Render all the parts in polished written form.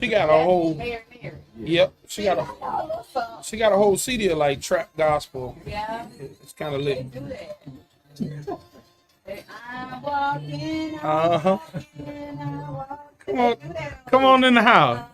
She got a whole. Mary. Yep. She got a whole CD of like trap gospel. Yeah. It's kind of lit. Do that. I'm walking. Uh-huh. I'm walking. Come on in the house.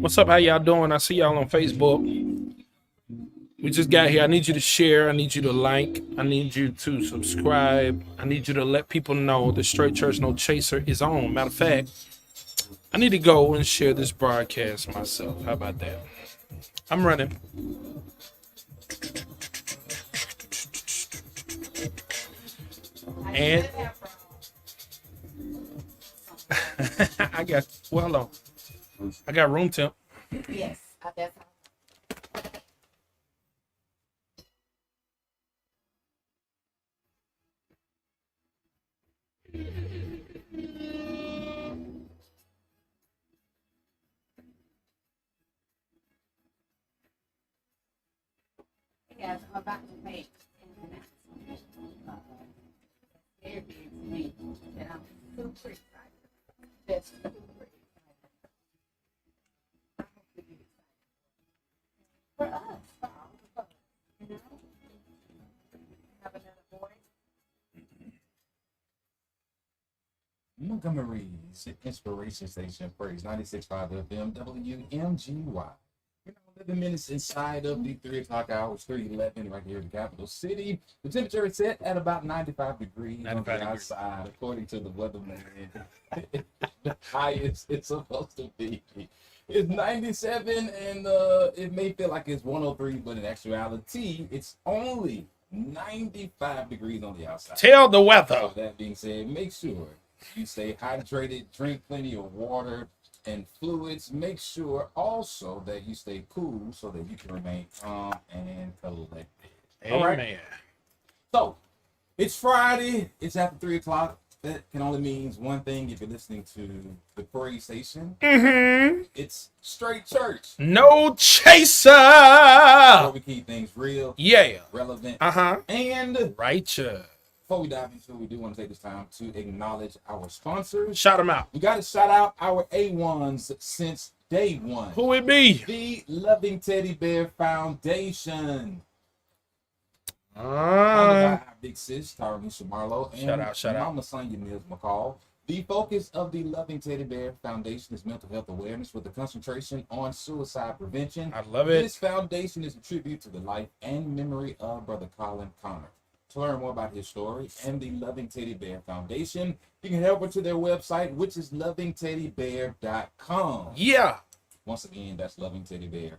What's up? How y'all doing? I see y'all on Facebook. We just got here. I need you to share. I need you to like. I need you to subscribe. I need you to let people know the Straight Church No Chaser is on. Matter of fact, I need to go and share this broadcast myself. How about that? I'm running. And I got, well, hold on. I got room temp. Yes, I guess. Yes, I'm about to make an announcement. Very big to me, and I'm super excited. Just super excited. I hope to be excited for us, for all of us, you know. Have another voice. Montgomery's Inspiration Station, Praise 96.5 FM, WMGY. You know, living minutes inside of the 3 o'clock hours, 3:11 right here in the capital city. The temperature is set at about 95 degrees on the outside, according to the weatherman. The highest it's supposed to be is 97, and it may feel like it's 103, but in actuality, it's only 95 degrees on the outside. Tell the weather. So that being said, make sure you stay hydrated, drink plenty of water and fluids. Make sure also that you stay cool so that you can remain calm and collected. Amen. All right. So it's Friday. It's after 3 o'clock. That can only means one thing if you're listening to the Praise Station. Mm-hmm. It's Straight Church. No chaser. Where we keep things real, Yeah. relevant, Uh-huh. and Righteous. before we dive into it, we do want to take this time to acknowledge our sponsors. Shout them out. We got to shout out our A1s since day one. Who it be? The Loving Teddy Bear Foundation. Founded Uh, by our big sis, Tarisha Marlowe, and Shout out. Mama Sonia Mills McCall. The focus of the Loving Teddy Bear Foundation is mental health awareness with a concentration on suicide prevention. I love it. This foundation is a tribute to the life and memory of Brother Colin Connor. To learn more about his story and the Loving Teddy Bear Foundation, you can head over to their website, which is lovingteddybear.com. Yeah. Once again, that's lovingteddybear.com.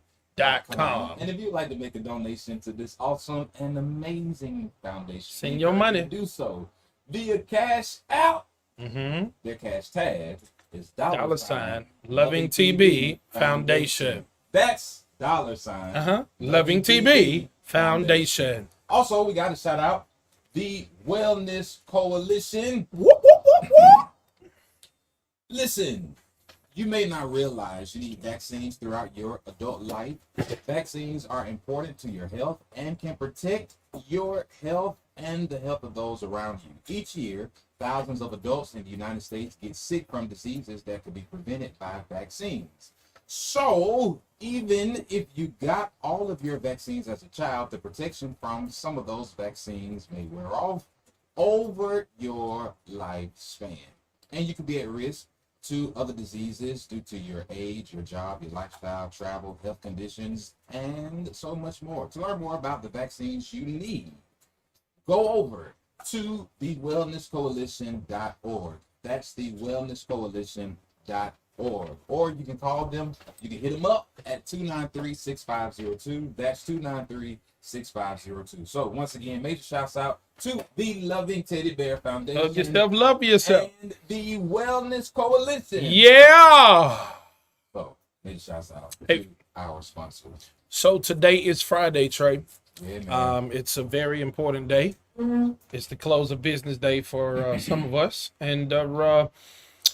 .com. And if you'd like to make a donation to this awesome and amazing foundation, Send we your encourage money. you to do so via Cash Out. Mm-hmm. Their cash tag is $ Loving TB Foundation. That's $. Uh-huh. Loving TB Foundation. Also, we got to shout out the Wellness Coalition. Whoop, whoop, whoop, whoop. Listen, you may not realize you need vaccines throughout your adult life. Vaccines are important to your health and can protect your health and the health of those around you. Each year, thousands of adults in the United States get sick from diseases that could be prevented by vaccines. So, even if you got all of your vaccines as a child, the protection from some of those vaccines may wear off over your lifespan. And you could be at risk to other diseases due to your age, your job, your lifestyle, travel, health conditions, and so much more. To learn more about the vaccines you need, go over to thewellnesscoalition.org. That's thewellnesscoalition.org. Or you can call them, you can hit them up at 293-6502. That's 293-6502. So once again, major shouts out to the Loving Teddy Bear Foundation. Love yourself, love yourself. And the Wellness Coalition. Yeah. So major shouts out Hey. to our sponsors. So today is Friday, Trey. Yeah, man. It's a very important day. It's the close of business day for some of us, and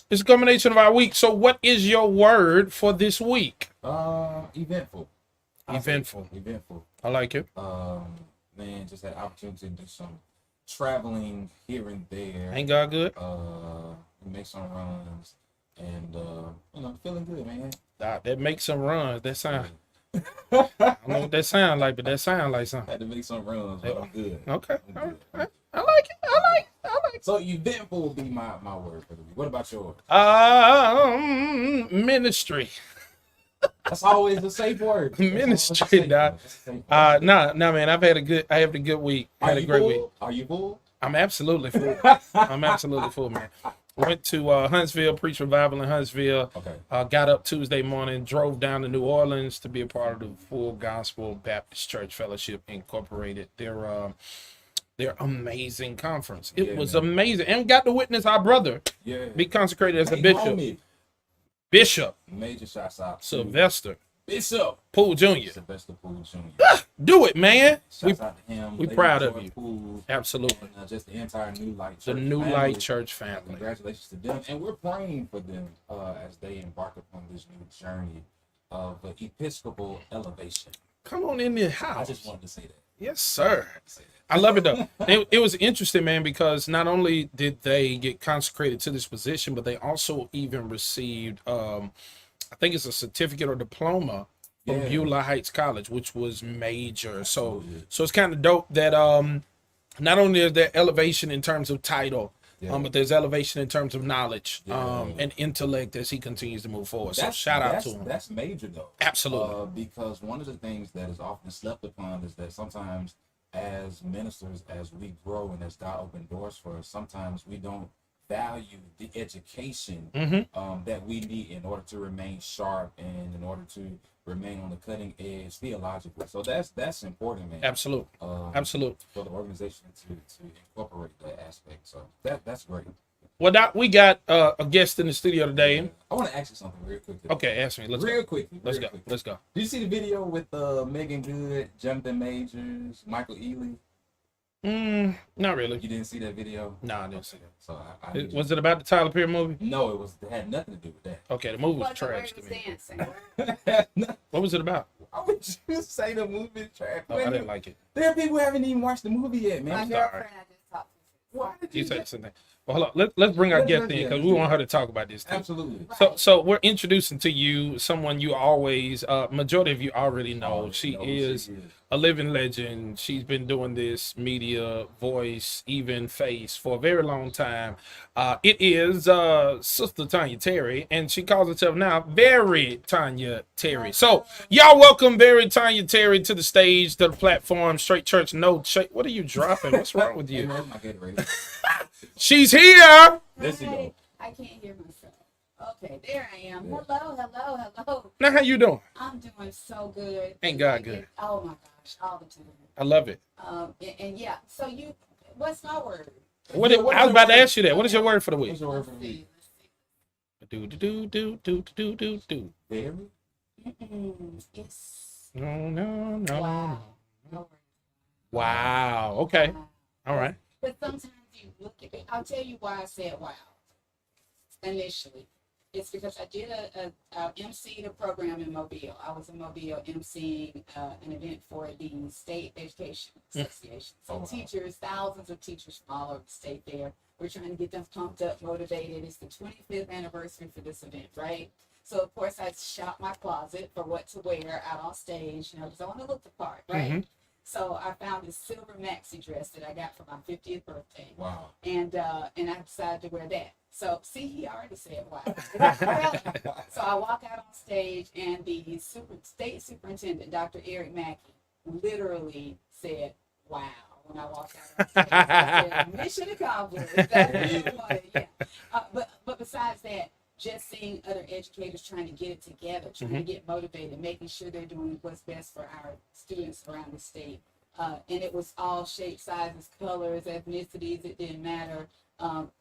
it's a culmination of our week. So, what is your word for this week? Eventful. Eventful. Eventful. I like it. Man, just had opportunity to do some traveling here and there. Ain't God good? Make some runs, and feeling good, man. That makes some runs. That sound. I don't know what that sound like, but that sound like something. Had to make some runs, but I'm good. Okay. I'm All good. right. I like it. I like it. So eventful will be my word for the week. What about yours? Ministry. That's always a safe word. Ministry, dog. No, man. I had a good week. I had a great week. Are you full? I'm absolutely full. I'm absolutely full, man. Went to Huntsville, preached revival in Huntsville. Okay. Got up Tuesday morning, drove down to New Orleans to be a part of the Full Gospel Baptist Church Fellowship Incorporated. Their amazing conference. It was amazing, and got to witness our brother be consecrated as a bishop. Homie. Bishop Major shouts out to Sylvester Bishop Poole Jr. Sylvester Poole Jr. Do it, man. Shouts out to him. we Lady proud of Joy you. Poole, Absolutely. and just the entire New Light The Church New family. Light Church family. Congratulations to them, and we're praying for them as they embark upon this new journey of Episcopal elevation. Come on in the I house. just wanted to say that. Yes, sir. I love it though. It was interesting, man, because not only did they get consecrated to this position, but they also even received, I think it's a certificate or diploma from Yeah. Beulah Heights College, which was major. So Absolutely. it's kind of dope that not only is there elevation in terms of title, but there's elevation in terms of knowledge and intellect as he continues to move forward. So shout out to him. That's major though. Absolutely. Because one of the things that is often slept upon is that sometimes as ministers, as we grow and as God open doors for us, sometimes we don't value the education that we need in order to remain sharp and in order to remain on the cutting edge theologically. So that's important, man. Absolutely. Absolutely. For the organization to incorporate that aspect. So that's great. Well, Doc, we got a guest in the studio today. I want to ask you something real quickly. Okay, ask me. Let's Real go. quickly. Let's real go. quickly. Let's go. Did you see the video with Megan Good, Jonathan Majors, Michael Ealy? Not really. You didn't see that video? No, I didn't see that. So I Was it about the Tyler Perry movie? no, it had nothing to do with that. Okay, the movie was What the trash word to was me. dancing. What was it about? Why would you say the movie is trash? Oh, I didn't like it. There are people who haven't even watched the movie yet, My man. sorry. girlfriend I just talked to. Why did You you said something. Well, hold on. Let's bring our guest in because we want her to talk about this too. Absolutely. So we're introducing to you someone you always, majority of you already know. She is a living legend. She's been doing this media, voice, even face for a very long time. It is Sister Tanya Terry, and she calls herself now Very Tanya Terry. So y'all welcome Very Tanya Terry to the stage, to the platform. Straight Church, no shake. What are you dropping? What's wrong with Hey, you? man, my Gatorade. She's here. There you go. I can't hear myself. Okay, there I am. Hello. Now, how you doing? I'm doing so good. Ain't God good? Oh my gosh, all the time. I love it. And yeah, so what's my word? I was about to ask you that. What is your word for the week? What's your word for Let's me? see. Do. Very? It's No. wow. No word. Wow. Okay. Wow. All right. But sometimes you look at it. I'll tell you why I said wow. Initially, it's because I did a MC the program in Mobile. I was in Mobile MCing an event for the State Education Association. So Oh, wow. teachers, thousands of teachers from all over the state there. We're trying to get them pumped up, motivated. It's the 25th anniversary for this event, right? So of course I shop my closet for what to wear out on stage, because I want to look the part, right? Mhm. So I found this silver maxi dress that I got for my 50th birthday, Wow. and I decided to wear that. So see, he already said wow. So I walk out on stage, and the state superintendent, Dr. Eric Mackey, literally said wow when I walked out on stage. I said, mission accomplished. That's what I wanted, yeah. But besides that, just seeing other educators trying to get it together, trying to get motivated, making sure they're doing what's best for our students around the state. And it was all shapes, sizes, colors, ethnicities. It didn't matter.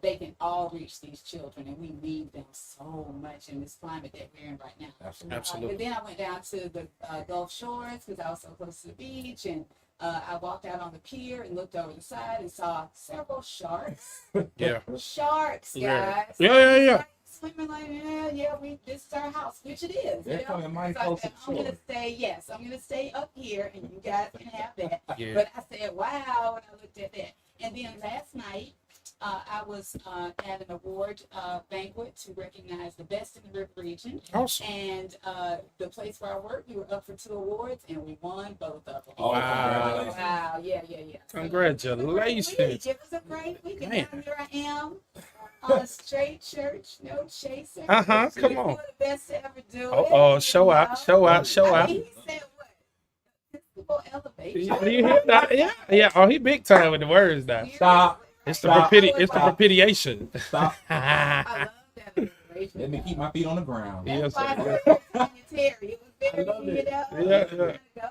They can all reach these children, and we need them so much in this climate that we're in right now. Absolutely. But then I went down to the Gulf Shores because I was so close to the beach, and I walked out on the pier and looked over the side and saw several sharks. Yeah. Sharks, Yeah. guys. Yeah. Swimming like, this is our house, which it is. They're You know? coming mighty So I close said, to I'm shore. gonna stay, yes, I'm gonna stay up here, and you guys can have that. Yeah. But I said, wow, when I looked at that. And then last night, I was at an award banquet to recognize the best in the Rip region. Awesome. And the place where I work, we were up for 2 awards, and we won both of them. Oh, Wow. congratulations. Wow, yeah. So Congratulations. it was a great week. And Man. now here I am on a straight church, no chaser. Uh-huh, come You on. know the best to ever do Oh, it, show you out, know? show out, show I out. mean, he said what? People elevate. Yeah, you hear that? Yeah. Oh, he big time with the words now. Stop. It's the Stop. it's the propitiation. Stop. I love that alliteration. Let me keep my feet on the ground. Yeah. That's Yes, why sir. I heard Tanya Terry. It was very, I love it. Yeah.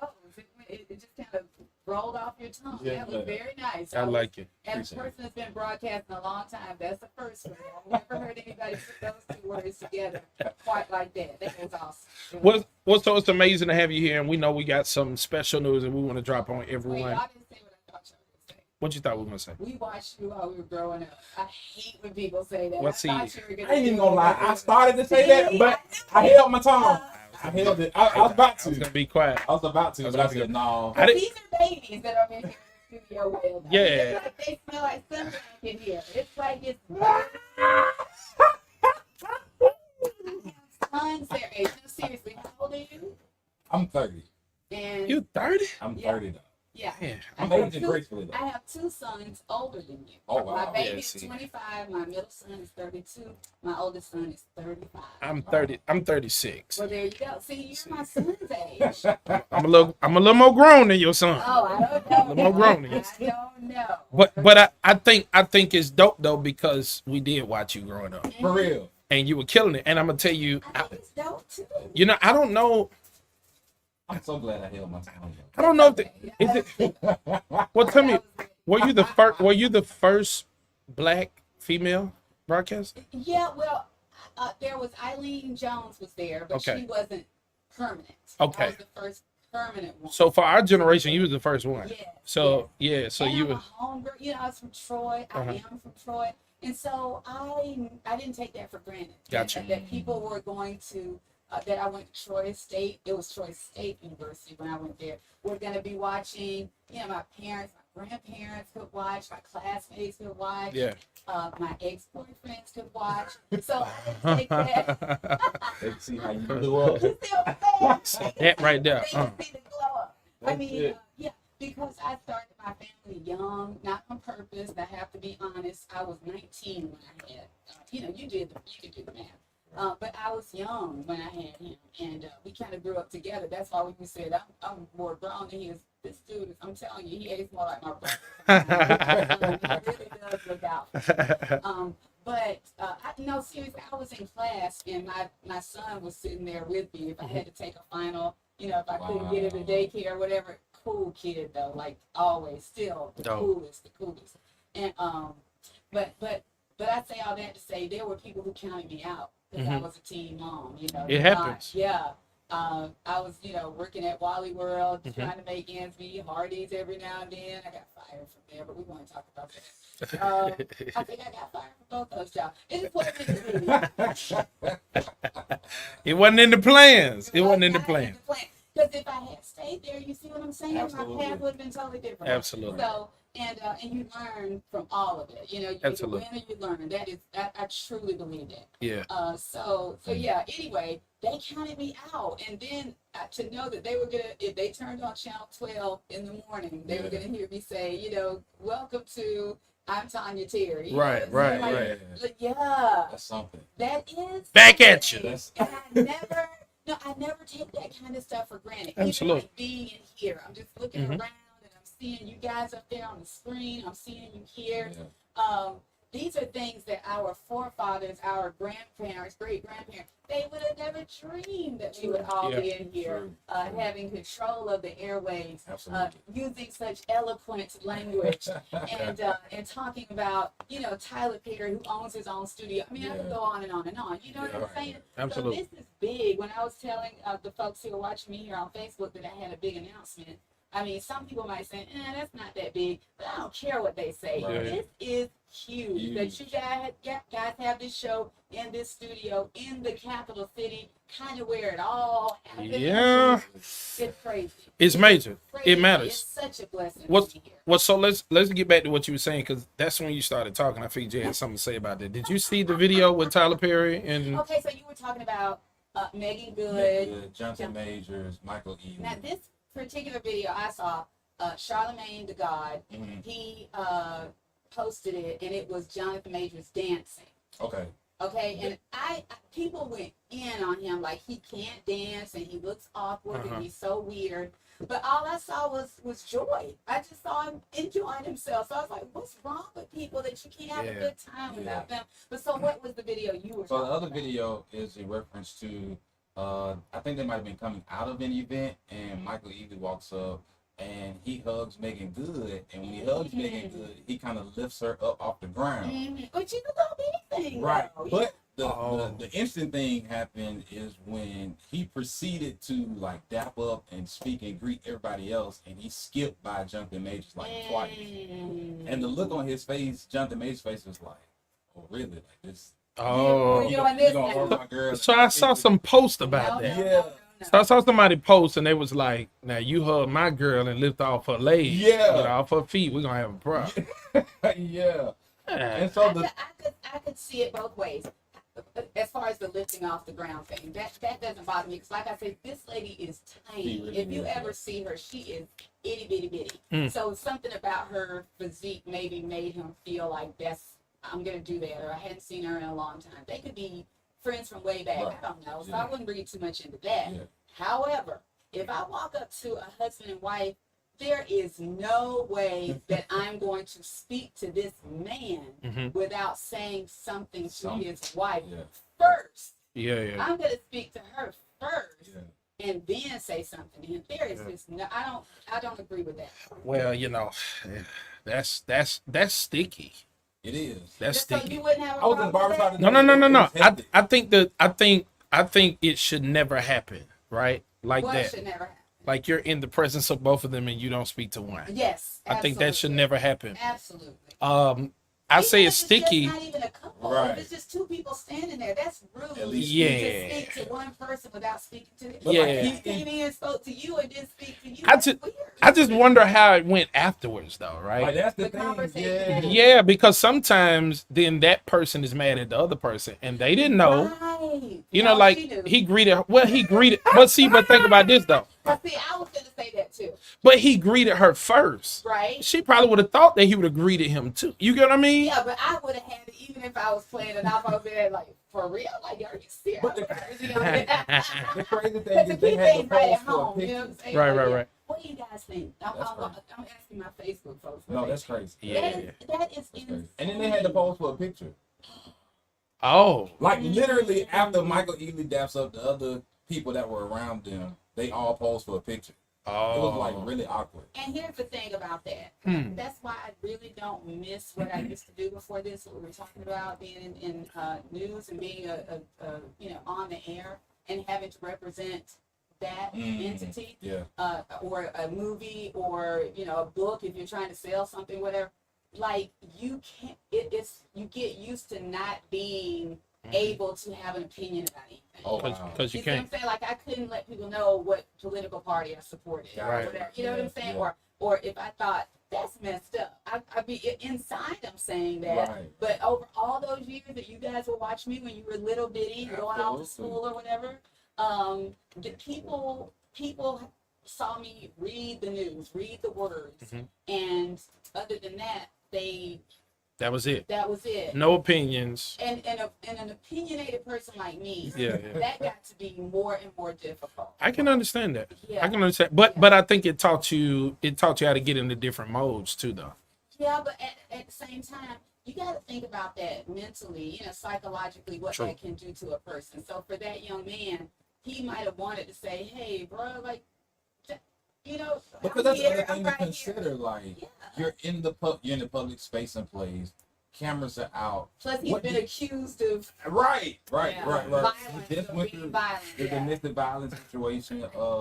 It just kind of rolled off your tongue. Yeah. That was very nice. I like it. As a Appreciate person that's been broadcasting a long time, that's the first one. I've never heard anybody put those 2 words together quite like that. That was awesome. So it's amazing to have you here, and we know we got some special news, and we want to drop on Wait, everyone. y'all didn't say what I thought y'all were going to say. What you thought we were gonna say? We watched you while we were growing up. I hate when people say that. What's I thought he- you were gonna I ain't even do gonna lie. it. I started to say that, but I held my tongue. I held it. I was about I was to. gonna be quiet. I was about to, I was but I about to. said no. I didn't- These are babies that are in here in the studio with us. Yeah. It's like they smell like sunblock in here. It's like it's tons their age. No, seriously, how old are you? I'm 30. And You 30? I'm Yeah. 30 though. yeah, Yeah. I'm I have aging two- gracefully though. I have 2 sons older than you. Oh, wow. My baby Yeah, is see. 25. My middle son is 32. My oldest son is 35. I'm 30. I'm 36. Well, there you go. See, you're my son's age. I'm a little more grown than your son. Oh, I don't know. The more grown he is. I don't know. But I think it's dope though because we did watch you growing up For real. and you were killing it. And I'm gonna tell you, I think it's dope too. I don't know. I'm so glad I held my tongue. I don't know if is it. Well, tell me, were you the first? Were you the first black female broadcaster? Yeah, well, there was Eileen Jones was there, but Okay. she wasn't permanent. Okay. I was the first permanent one. So for our generation, you was the first one. Yes, So yes. yeah, so And you I'm a was homegirl. I was from Troy. Uh-huh. I am from Troy, and so I didn't take that for granted. Gotcha. That people were going to. That I went to Troy State. It was Troy State University when I went there. We're going to be watching. My parents, my grandparents could watch. My classmates could watch. yeah. My ex-boyfriends could watch. So I didn't take that. Let's see how you blew up. You see what I'm saying? That right there. They can see the glow up. I That's mean, it. yeah, because I started my family young, not on purpose. And I have to be honest. I was 19 when I had, you can do the math. But I was young when I had him, and we kind of grew up together. That's why when you said I'm more grown than he is, this dude is, I'm telling you, he is more like my brother. He really does look out. But no, seriously, I was in class, and my son was sitting there with me. If I had to take a final, if I couldn't get him to daycare or whatever, cool kid though, like always, still the Dope. coolest. And but I say all that to say there were people who counted me out because I was a teen mom. It happens. Yeah. I was, working at Wally World, trying to make ends meet, Hardee's every now and then. I got fired from there, but we won't talk about that. I think I got fired from both those jobs. It just wasn't in the video. It wasn't in the plans. It wasn't in the plan. Because if I had stayed there, you see what I'm saying? Absolutely. My path would have been totally different. Absolutely. So, and you learn from all of it. You Absolutely. either win or you learn. That is, I truly believe that. Yeah. So yeah. Anyway, they counted me out, and then to know that they were gonna, if they turned on Channel 12 in the morning, they were gonna hear me say, welcome to I'm Tanya Terry. Right, right, like, right. like, yeah, That's something. that is Back at you. That's and I never take that kind of stuff for granted. Even Absolutely. like being in here, I'm just looking Mhm. around and I'm seeing you guys up there on the screen. I'm seeing you here. yeah. these are things that our forefathers, our grandparents, great grandparents, they would have never dreamed that we would all be in here True. having control of the airwaves, Absolutely. using such eloquent language, and talking about, you know, Tyler Perry, who owns his own studio. I mean, I could Yeah. go on and on and on. You know what I'm Yeah. saying? Absolutely. So this is big. When I was telling the folks who are watching me here on Facebook that I had a big announcement, I mean, some people might say, that's not that big, but I don't care what they say. Right. This is huge. That Huge. you guys have this show in this studio in the capital city, kind of where it all happens. Yeah. It's crazy. It's major. Crazy. It matters. It's such a blessing What's to be here. Well, so let's get back to what you were saying, because that's when you started talking. I figured you had something to say about that. Did you see the video with Tyler Perry and Okay, so you were talking about Megan Good. Yeah, Jonathan Majors, Michael Ealy. Now, this particular video I saw, Charlemagne the God, Mhm. he posted it, and it was Jonathan Majors dancing. Okay. Okay, and people went in on him like he can't dance and he looks awkward Uh-huh. and he's so weird. But all I saw was joy. I just saw him enjoying himself. So I was like, what's wrong with people that you can't have a Yeah. good time without them? But so what was the video you were So the talking other about? video is a reference to, I think they might have been coming out of an event, and Michael Ealy walks up and he hugs Megan Good, and when he hugs Megan Good, he kind of lifts her up off the ground. Mhm. But you could go anything. Right. though. But Oh. the interesting thing happened is when he proceeded to like dap up and speak and greet everybody else, and he skipped by Jonathan Majors like twice. Mm. And the look on his face, Jonathan Majors' face was like, "Oh, really? Like this? oh? You doing this gonna now? hug my girl?" So I saw some post about No, that. no, Yeah. no, no, no. So I saw somebody post and they was like, "Now you hug my girl and lift off her legs, Yeah. get off her feet. We're gonna have a problem." Yeah. Yeah. And so the I could see it both ways. As far as the lifting off the ground thing, that doesn't bother me because, like I said, this lady is She tiny. really If you is, ever yeah. see her, she is itty bitty bitty. Mm. So something about her physique maybe made him feel like I'm gonna do that, or I hadn't seen her in a long time. They could be friends from way back. Right. I don't know, so Yeah. I wouldn't read too much into that. Yeah. However, if I walk up to a husband and wife, there is no way that I'm going to speak to this man Mhm. without saying something to his wife yeah, first. Yeah. I'm going to speak to her first yeah. and then say something to him. There is just no, I don't agree with that. Well, that's sticky. It is. That's So sticky. you wouldn't have a I was in the problem with barbershop. that? No. It's hectic. I think it should never happen, right? Like What that. should never happen? Like you're in the presence of both of them and you don't speak to one. Yes, I think that should absolutely. never happen. Absolutely. I Even say if it's sticky. Just not even a couple. Right. If it's just two people standing there, that's rude. At least- Yeah. To speak to one person without speaking to the But Yeah. Like, he came in, spoke to you, and didn't speak to you. I That's just- weird. I just wonder how it went afterwards, though, right? Like that's the The thing. conversation. Yeah, because sometimes then that person is mad at the other person and they didn't know. Right. You know, No, like she knew. he greeted her. Well, he greeted, but think about this though. But see, I was gonna say that too, But he greeted her first. right? She probably would have thought that he would have greeted him too. You get what I mean? Yeah, but I would have had it even if I was playing it off over there, like for real. Like, are you serious? But the- You know, The crazy But thing the is they key had to thing right pose at for a home, you know what picture. I'm saying? Right, Like, right, yeah. right. What do you guys think? I'm asking my Facebook folks. what No, they that's think. crazy. Yeah. That is That's insane. crazy. And then they had to pose for a picture. Oh, Like literally after Michael Ealy daps up the other people that were around them, they all posed for a picture. It was like really awkward. And here's the thing about that. Hmm. That's why I really don't miss what I used to do before this. What we were talking about being in news and being a on the air and having to represent that entity, Yeah. or a movie, or a book if you're trying to sell something, whatever. Like you can't. You get used to not being able to have an opinion about anything. Oh wow. because you See what I'm can't. saying? Like I couldn't let people know what political party I supported or Right. whatever. You know what I'm saying? Yeah. Or if I thought that's messed up, I'd be inside them saying that. Right. But over all those years that you guys were watching me when you were little bitty, going off to Absolutely. school or whatever, the people saw me read the news, read the words, Mhm. and other than that, That was it. that was it. No opinions. And an opinionated person like me, Yeah. that got to be more and more difficult. I can understand that. Yeah. I can understand, but I think it taught you how to get into different modes too, though. Yeah, but at the same time, you got to think about that mentally, psychologically, what True. that can do to a person. So for that young man, he might have wanted to say, "Hey, bro, like, Because I'm that's the here, other I'm thing right to consider. here." Like, Yeah. you're in the public space and place. Cameras are out. Plus, he's What been do- accused of Right. yeah, Right. violence, He just of went being through violent. the Yeah. domestic violence situation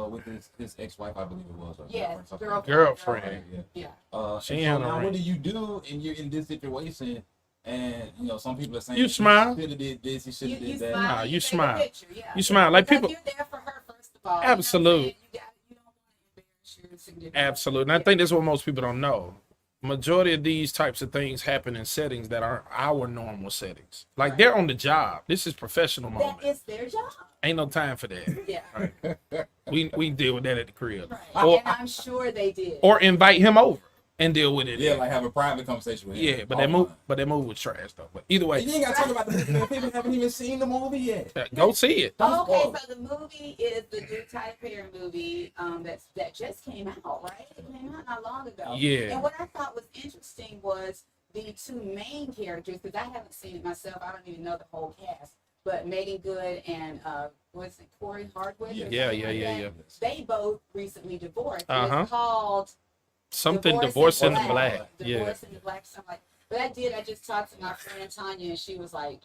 with his ex-wife, I believe it was. Or Yes, girlfriend, something like Girlfriend. that. Right, yeah. Yeah. She And ain't so on the now ring. what do you do? And you're in this situation, and some people are saying You smile. He should have did this. He should You, have you did that. smile. Nah, you take a smile. picture, yeah. You smile. Like Because people. you're there for her first of all. Absolute. You don't want to embarrass your significant Absolutely. And other. I think that's what most people don't know. Majority of these types of things happen in settings that aren't our normal settings. Like Right. they're on the job. This is professional That moment. is their job. Ain't no time for that. Yeah. We deal with that at the crib. Right. Or And I'm sure they did. or invite him over and deal with it. Yeah, there. like have a private conversation with him. Yeah, but that move was trash though. But either way, And you ain't got to talk about the movie. Man. People haven't even seen the movie yet. go see it. Don't Okay, spoil it. so the movie is the new Tyler Perry movie that just came out, right? It came out not long ago. Yeah. And what I thought was interesting was the two main characters, because I haven't seen it myself. I don't even know the whole cast. But Megan Good and was it Corey Hardwick? or Yeah, something yeah, like yeah, that? yeah. They both recently divorced. And Uh-huh. It's called Something divorce in the Black. black. Yeah. Divorce in the Black, something like. But I just talked to my friend Tanya, and she was like,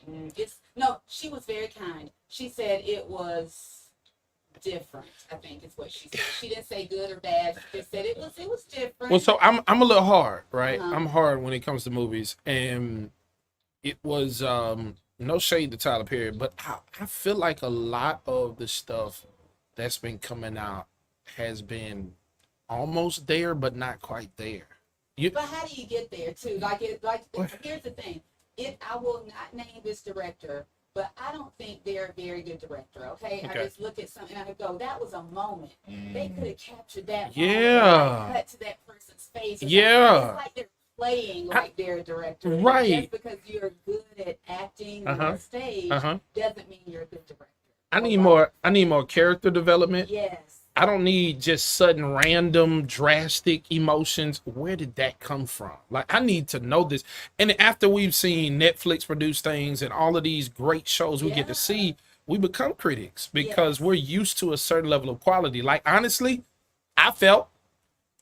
she was very kind. She said it was different, I think is what she said. She didn't say good or bad. She just said it was different. Well, so I'm a little hard, right? Uh-huh. I'm hard when it comes to movies, and it was no shade to Tyler Perry, but I feel like a lot of the stuff that's been coming out has been almost there, but not quite there. But how do you get there too? Here's the thing. I will not name this director, but I don't think they're a very good director. Okay? I Okay. just look at something and I go, that was a moment. They could have captured that. Yeah. moment and cut to that person's face. or something. Yeah. It's like they're playing like they're a director. And Right. Just because you're good at acting Uh-huh. on stage Uh-huh. doesn't mean you're a good director. I need more character development. Yes. I don't need just sudden, random, drastic emotions. Where did that come from? Like, I need to know this. And after we've seen Netflix produce things and all of these great shows we get to Yeah. see, we become critics because Yes. we're used to a certain level of quality. Like, honestly, I felt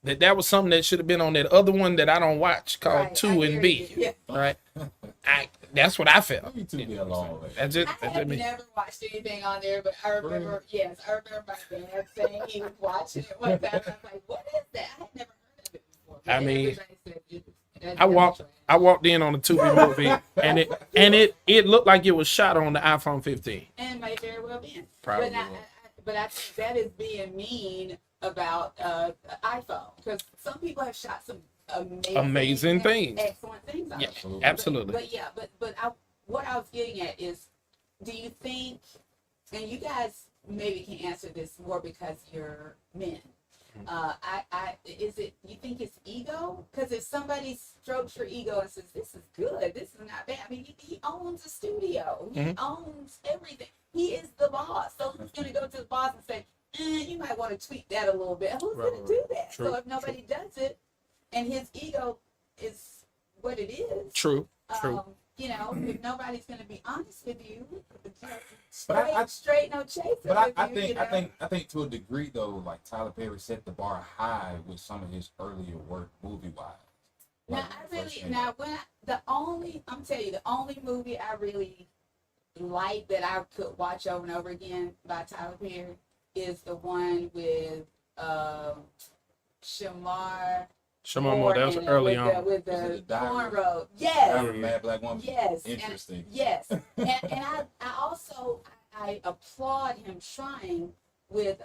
that was something that should have been on that other one that I don't watch called Right, 2 I and hear B. you. Yeah. Right? That's what I felt. Me too, be a long way. That's it. I That's have me. never watched anything on there, but I remember my dad saying he was watching it one time. I was like, "What is that?" I had never heard of it before. I mean, everybody said that's I walked in on a Tubi movie and it looked like it was shot on the iPhone 15. and may very well be. Probably But I think that is being mean about iPhone, because some people have shot some Amazing things. excellent things on Yeah, it. absolutely. But what I was getting at is, do you think, and you guys maybe can answer this more because you're men. You think it's ego? Because if somebody strokes your ego and says, "This is good, this is not bad," I mean, he owns a studio, he owns everything, he is the boss. So who's going to go to the boss and say, "You might want to tweak that a little bit"? Who's going to do that? True, So if nobody does it, and his ego is what it is, True. if nobody's going to be honest with you, But straight, no chaser. But I with you, think to a degree though, like Tyler Perry set the bar high with some of his earlier work movie wise. I'm telling you, the only movie I really like that I could watch over and over again by Tyler Perry is the one with Shamar Moore, that was in it, early with on. with Was the it the Diary? cornrow. Yes. Diary of a Mad Black Woman. Yes. Interesting. Yes. and I also I applaud him trying with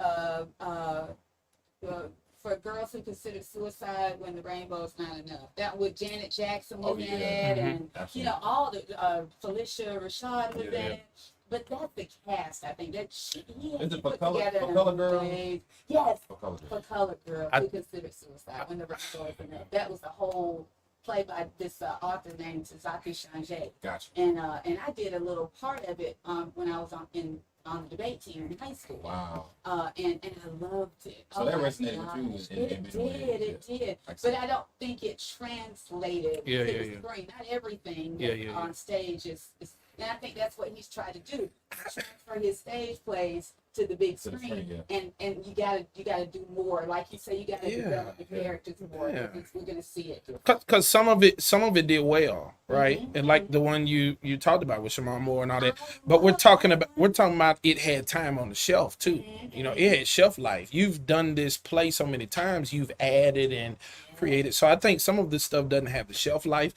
for girls who consider suicide when the rainbow is not enough. That with Janet Jackson was in it, and Absolutely. all the Felicia Rashad was in Yeah. it. But that's the cast. I think that he Is it put For Color- together For in Color the Girl? days. Yes, For Color Girl. for Color Girl I- who considered suicide when the rainbow is enough. That was the whole play by this author named Tazaki Shanjay. Gotcha. And I did a little part of it when I was in on the debate team in high school. Wow. And I loved it. So Oh that my resonated with you gosh. in It many ways. it did. I see. But I don't think it translated Yeah, to yeah, the yeah. screen. Not everything Yeah, yeah, yeah. on stage is, and I think that's what he's tried to do. Transfer his stage plays to the big To the screen, screen, and you gotta do more. Like you say, you gotta Yeah, develop the yeah, characters more. yeah. Because we're gonna see it. Because some of it did well, right? Mhm, And like the one you talked about with Shamar Moore and all that. But we're talking about it had time on the shelf too. You know, it had shelf life. You've done this play so many times, you've added and created. So I think some of this stuff doesn't have the shelf life,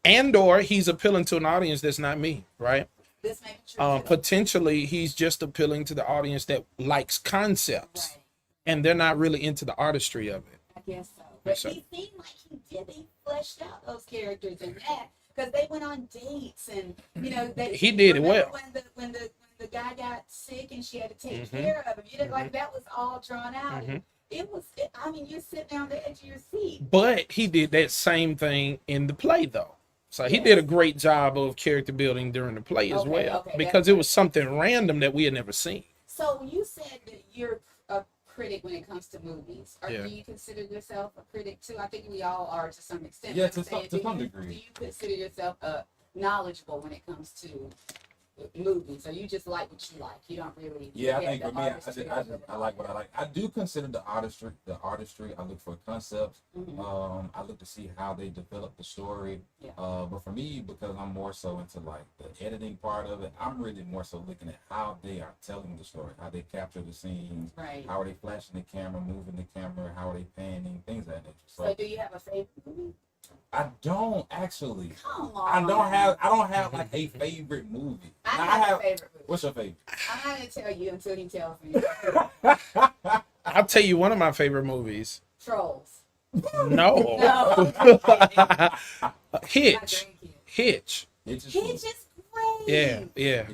and or he's appealing to an audience that's not me, right? This may be true. too. Potentially he's just appealing to the audience that likes concepts, Right. and they're not really into the artistry of it. I guess so. But So- he seemed like he fleshed out those characters in that because they went on dates and they. He did it remember well. When the guy got sick and she had to take Mhm. care of him. Like that was all drawn out. Mhm. It was. I mean, you're sitting on the edge of your seat. But he did that same thing in the play though. So he Yes. did a great job of character building during the play as Okay, well. okay, Because that's it was something random that we had never seen. So you said that you're a critic when it comes to movies. Yeah. Do you consider yourself a critic too? I think we all are to some extent. Yeah, But to I'm saying, some do degree. you consider yourself knowledgeable when it comes to movies, or you just like what you like? You don't really. Yeah, I get think the for me, artistry of it. I like what I like. I do consider the artistry. I look for concepts. Mhm. I look to see how they develop the story. Yeah. But for me, because I'm more so into like the editing part of it, I'm really more so looking at how they are telling the story, how they capture the scenes, Right. how are they flashing the camera, moving the camera, how are they panning, things of that nature. So So do you have a favorite movie? I don't actually. Come on. I don't have like a favorite movie. I Now, have a favorite movie. What's your favorite? I'm not gonna tell you until he tells me. I'll tell you one of my favorite movies. Trolls. No. No. Hitch. My grandkids. Hitch. It's just Hitch is great. Yeah, yeah.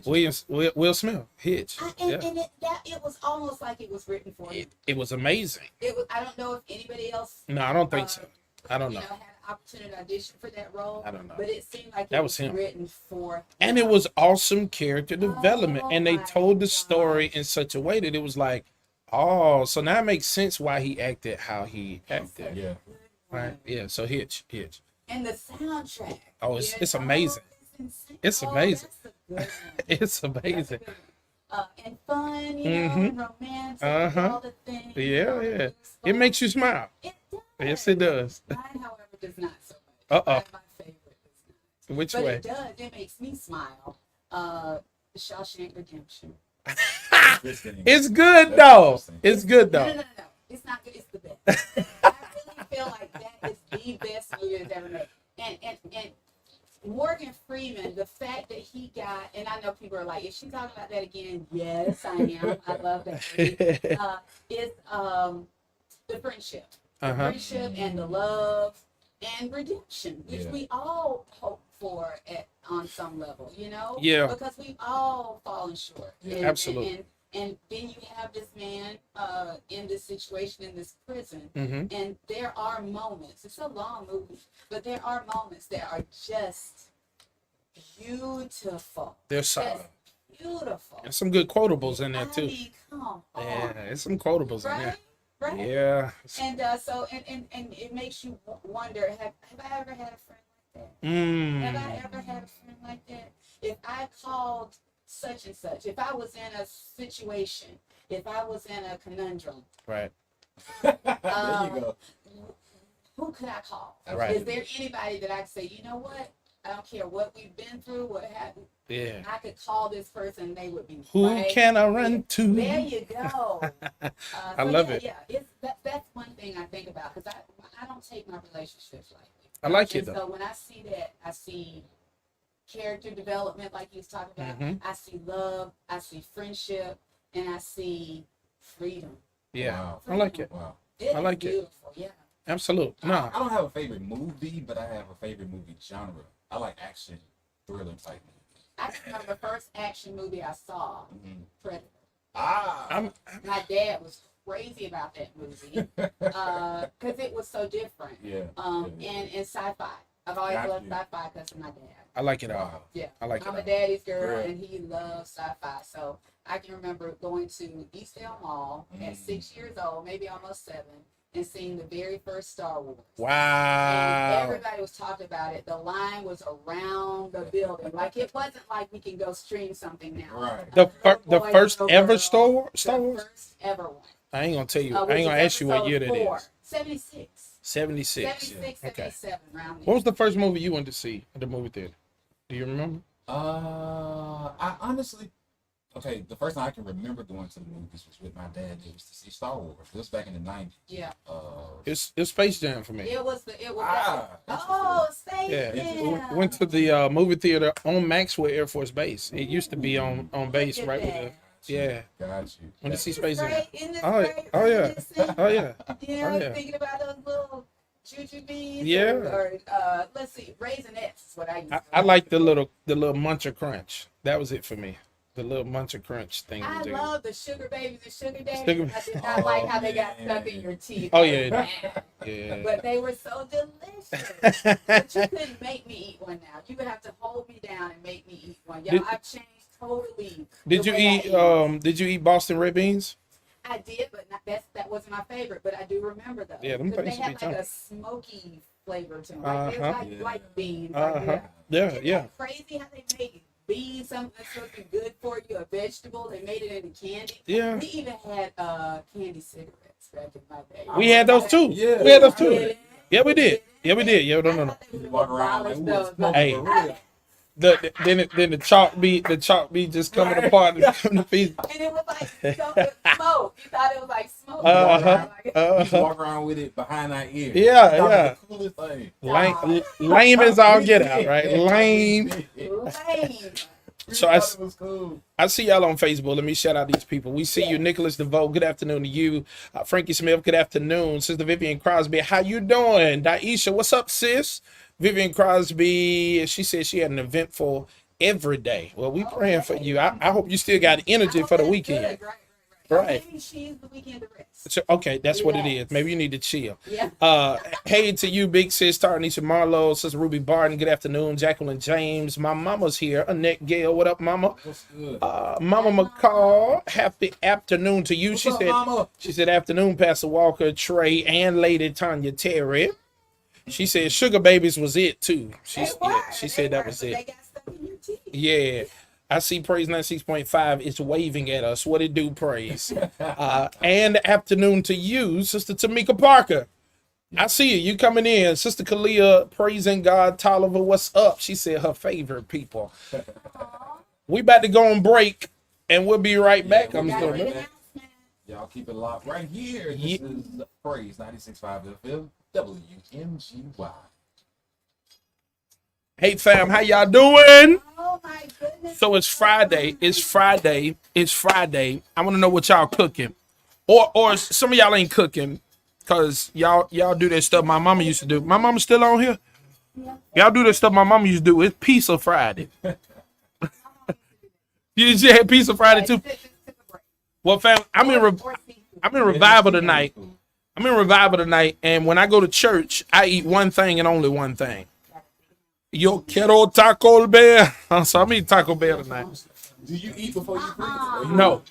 Will Smith. Hitch. And Yeah. it was almost like it was written for you. It was amazing. It was. I don't know if anybody else. No, I don't think so. I don't know. Had an opportunity to audition for that role. I don't know. But it seemed like That it was him. written for. And it was awesome character development. Oh And they my told the story gosh. in such a way that it was like, oh, so now it makes sense why he acted how he acted. Yeah. Right? Yeah. So Hitch. And the soundtrack. Oh, it's you know, amazing. insane. It's Oh, amazing. that's a good one. It's That's a amazing. good one. And fun, Mhm. and romantic, Uh-huh. all the things. Yeah, all the yeah. good It stuff. makes you smile. It does. Yes, it does. Mine, however, does not so much. Uh-oh. Mine, my favorite does not. Which But way? it does. It makes me smile. The Shawshank Redemption. It's good though. It's good No, no, though. no, no. It's not good. It's the best. I really feel like that is the best movie that's ever made. And Morgan Freeman, the fact that he got, and I know people are like, is she talking about that again? Yes, I am. I love that movie. Is the friendship. The Uh-huh. friendship and the love and redemption, which Yeah. we all hope for on some level, Yeah. because we've all fallen short. Yeah. Absolutely. And then you have this man in this situation in this prison, Mm-hmm. and there are moments. It's a long movie, but there are moments that are just beautiful. They're Just solid. beautiful. And some good quotables in there I too. mean, come on. Yeah, there's some quotables in Right? there. Right? Yeah. And so and it makes you wonder, have I ever had a friend like that? Have I Mm. ever had a friend like that? If I called such and such, if I was in a situation, if I was in a conundrum, Right. There you go. who could I call? Right. Is there anybody that I could say, you know what? I don't care what we've been through, what happened. Yeah. I could call this person, they would be Who right. can I run to? There you go. I love it. Yeah, that's one thing I think about because I don't take my relationships lightly. I like it And though. so when I see that, I see character development, like you was talking about. Mhm. I see love, I see friendship, and I see freedom. Yeah. Wow. I like it. Wow. It I like is it. beautiful. Yeah. Absolute. No. I don't have a favorite movie, but I have a favorite movie genre. I like action, thriller type movies. I can remember the first action movie I saw, Mhm. Predator. I'm My dad was crazy about that movie because it was so different. Yeah. And sci-fi. I've always Got loved you. sci-fi because of my dad. I like it all. Wow. Yeah. I like I'm it a daddy's girl, Great. and he loves sci-fi. So I can remember going to Eastdale Mall at 6 years old, maybe almost 7, and seeing the very first Star Wars. And Wow. everybody was talking about it. The line was around the building. Like it wasn't like we can go stream something now. Right. The first ever Star Wars? The first ever one. I ain't gonna tell you. I Which ain't gonna is ask you what year that episode 4. is. 76. 76. 76, Okay. 77, around there. What was the first movie you went to see at the movie theater? Do you remember? I honestly, okay, the first time I can remember going to the movies was with my dad. It was to see Star Wars. It was back in the 90s. Yeah. It's Space Jam for me. It was Ah, oh, Space Yeah, Jam. went to the movie theater on Maxwell Air Force Base. It used to be on base Look at right with that. the yeah. Got you. Went to see Isn't Space this Jam. great? Isn't this Oh, great? oh yeah, Reminiscing? oh yeah. You know, Oh, yeah. thinking about those little juju beans. Yeah. Or let's see, Raisinets is what I used to I like the little Muncher Crunch. That was it for me. The little Muncher Crunch thing. I was it. love the sugar babies and sugar daddies. Sugar- I did not like how they got man. stuck in your teeth. Oh, yeah. Man. Yeah. But they were so delicious. But you couldn't make me eat one now. You would have to hold me down and make me eat one. Y'all, Did- I've changed totally. Did the you way I eat Did you eat Boston red beans? I did, but that wasn't my favorite. But I do remember those. Yeah, them 'Cause they things had be like tough. a smoky flavor to them. Like they Uh-huh. were like beans. Uh-huh. Like, Yeah, Isn't yeah. that crazy how they make beans something that's supposed to be good for you, a vegetable. They made it into candy. Yeah. We even had candy cigarettes back in my day. We had those too. Yeah. We had those too. Yeah. Yeah, we did. Yeah, we did. Yeah, no. You walk around like, Those, ooh, smoke Hey. for real. Then the chalk be just coming apart and coming to pieces. And it was like smoke. You thought it was like smoke. Uh-huh. You Uh, walk around with it behind our ear. Yeah, That was yeah. the coolest thing. lame as all get out, right? Lame. Lame. So It was cool. I see y'all on Facebook. Let me shout out these people. We see you, Nicholas DeVoe. Good afternoon to you. Frankie Smith, good afternoon. Sister Vivian Crosby, how you doing? Daisha, what's up, sis? Vivian Crosby, she said she had an eventful every day. Well, we praying for you. I hope you still got energy for the weekend. Right. Maybe she's the weekend to rest. So, okay, that's what it is. Maybe you need to chill. Yeah. Hey to you, big sis, Tarnisha Marlowe, Sister Ruby Barton. Good afternoon, Jacqueline James. My mama's here. Annette Gale, what up, mama? What's good? Mama McCall, happy afternoon to you. What's up, mama? She said afternoon, Pastor Walker, Trey, and Lady Tanya Terry. She said sugar babies was it too. She said that was They it. got stuck in your teeth. Yeah. I see Praise 96.5 is waving at us. What it do, Praise? And afternoon to you, Sister Tamika Parker. I see you. You coming in. Sister Kalia, praising God. Tolliver, what's up? She said her favorite people. We about to go on break, and we'll be right back. Yeah, I'm we just got gonna- it. Y'all keep it locked right here. This Ye- is Praise 96.5 FM, WMGY. Hey fam, how y'all doing? Oh my goodness. So it's Friday. It's Friday. It's Friday. I want to know what y'all cooking, or some of y'all ain't cooking, cause y'all do that stuff my mama used to do. My mama still on here. Y'all do that stuff my mama used to do. It's Pizza Friday. You had Pizza Friday too. Well, fam, I'm in revival tonight. I'm in revival tonight, and when I go to church, I eat one thing and only one thing. Yo quiero Taco Bell. So I'm eating Taco Bell tonight. Do you eat before you preach? Or you No,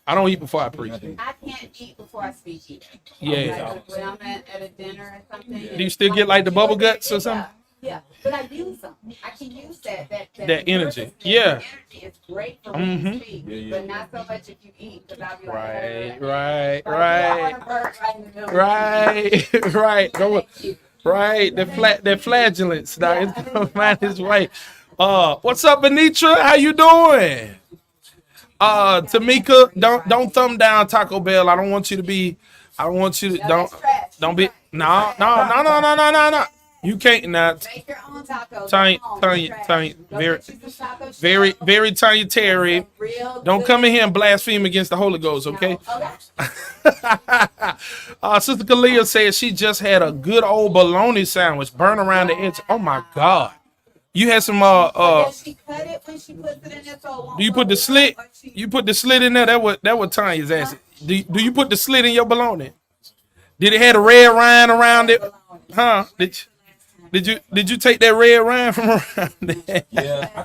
I don't eat before I preach. I can't eat before I speak either. Yeah. Like when I'm at a dinner or something. Do you still get like the bubble guts or something? Yeah, but I use them. I can use that That energy. nervousness. Yeah. The energy is great for when you Mhm. speak, Yeah. but not so much if you eat. Because I'll be like, Right. I want to burn right in the middle. Right. Go, Thank you. right. The flagellants. Now it's gonna find his way. What's up, Benitra? How you doing? Tamika, don't thumb down Taco Bell. I don't want you to be. I don't want you to No, that's trash. don't be. You're No. You can't not. Make your own tacos. Tanya, at home. Tanya, Trash. Tanya, Go very- get you some taco Very, shells, very Tanya Terry. some real Don't good- come in here and blaspheme against the Holy Ghost, okay? No, okay. Sister Kalia said she just had a good old bologna sandwich burn around the edge. Oh my God. You had some Does she cut it when she puts it in there so it won't do you put the blow slit? up, or she- You put the slit in there? That what Tanya's asking. Do you put the slit in your bologna? Did it have a red rind around it? Huh? Did you take that red rind from around there? Yeah,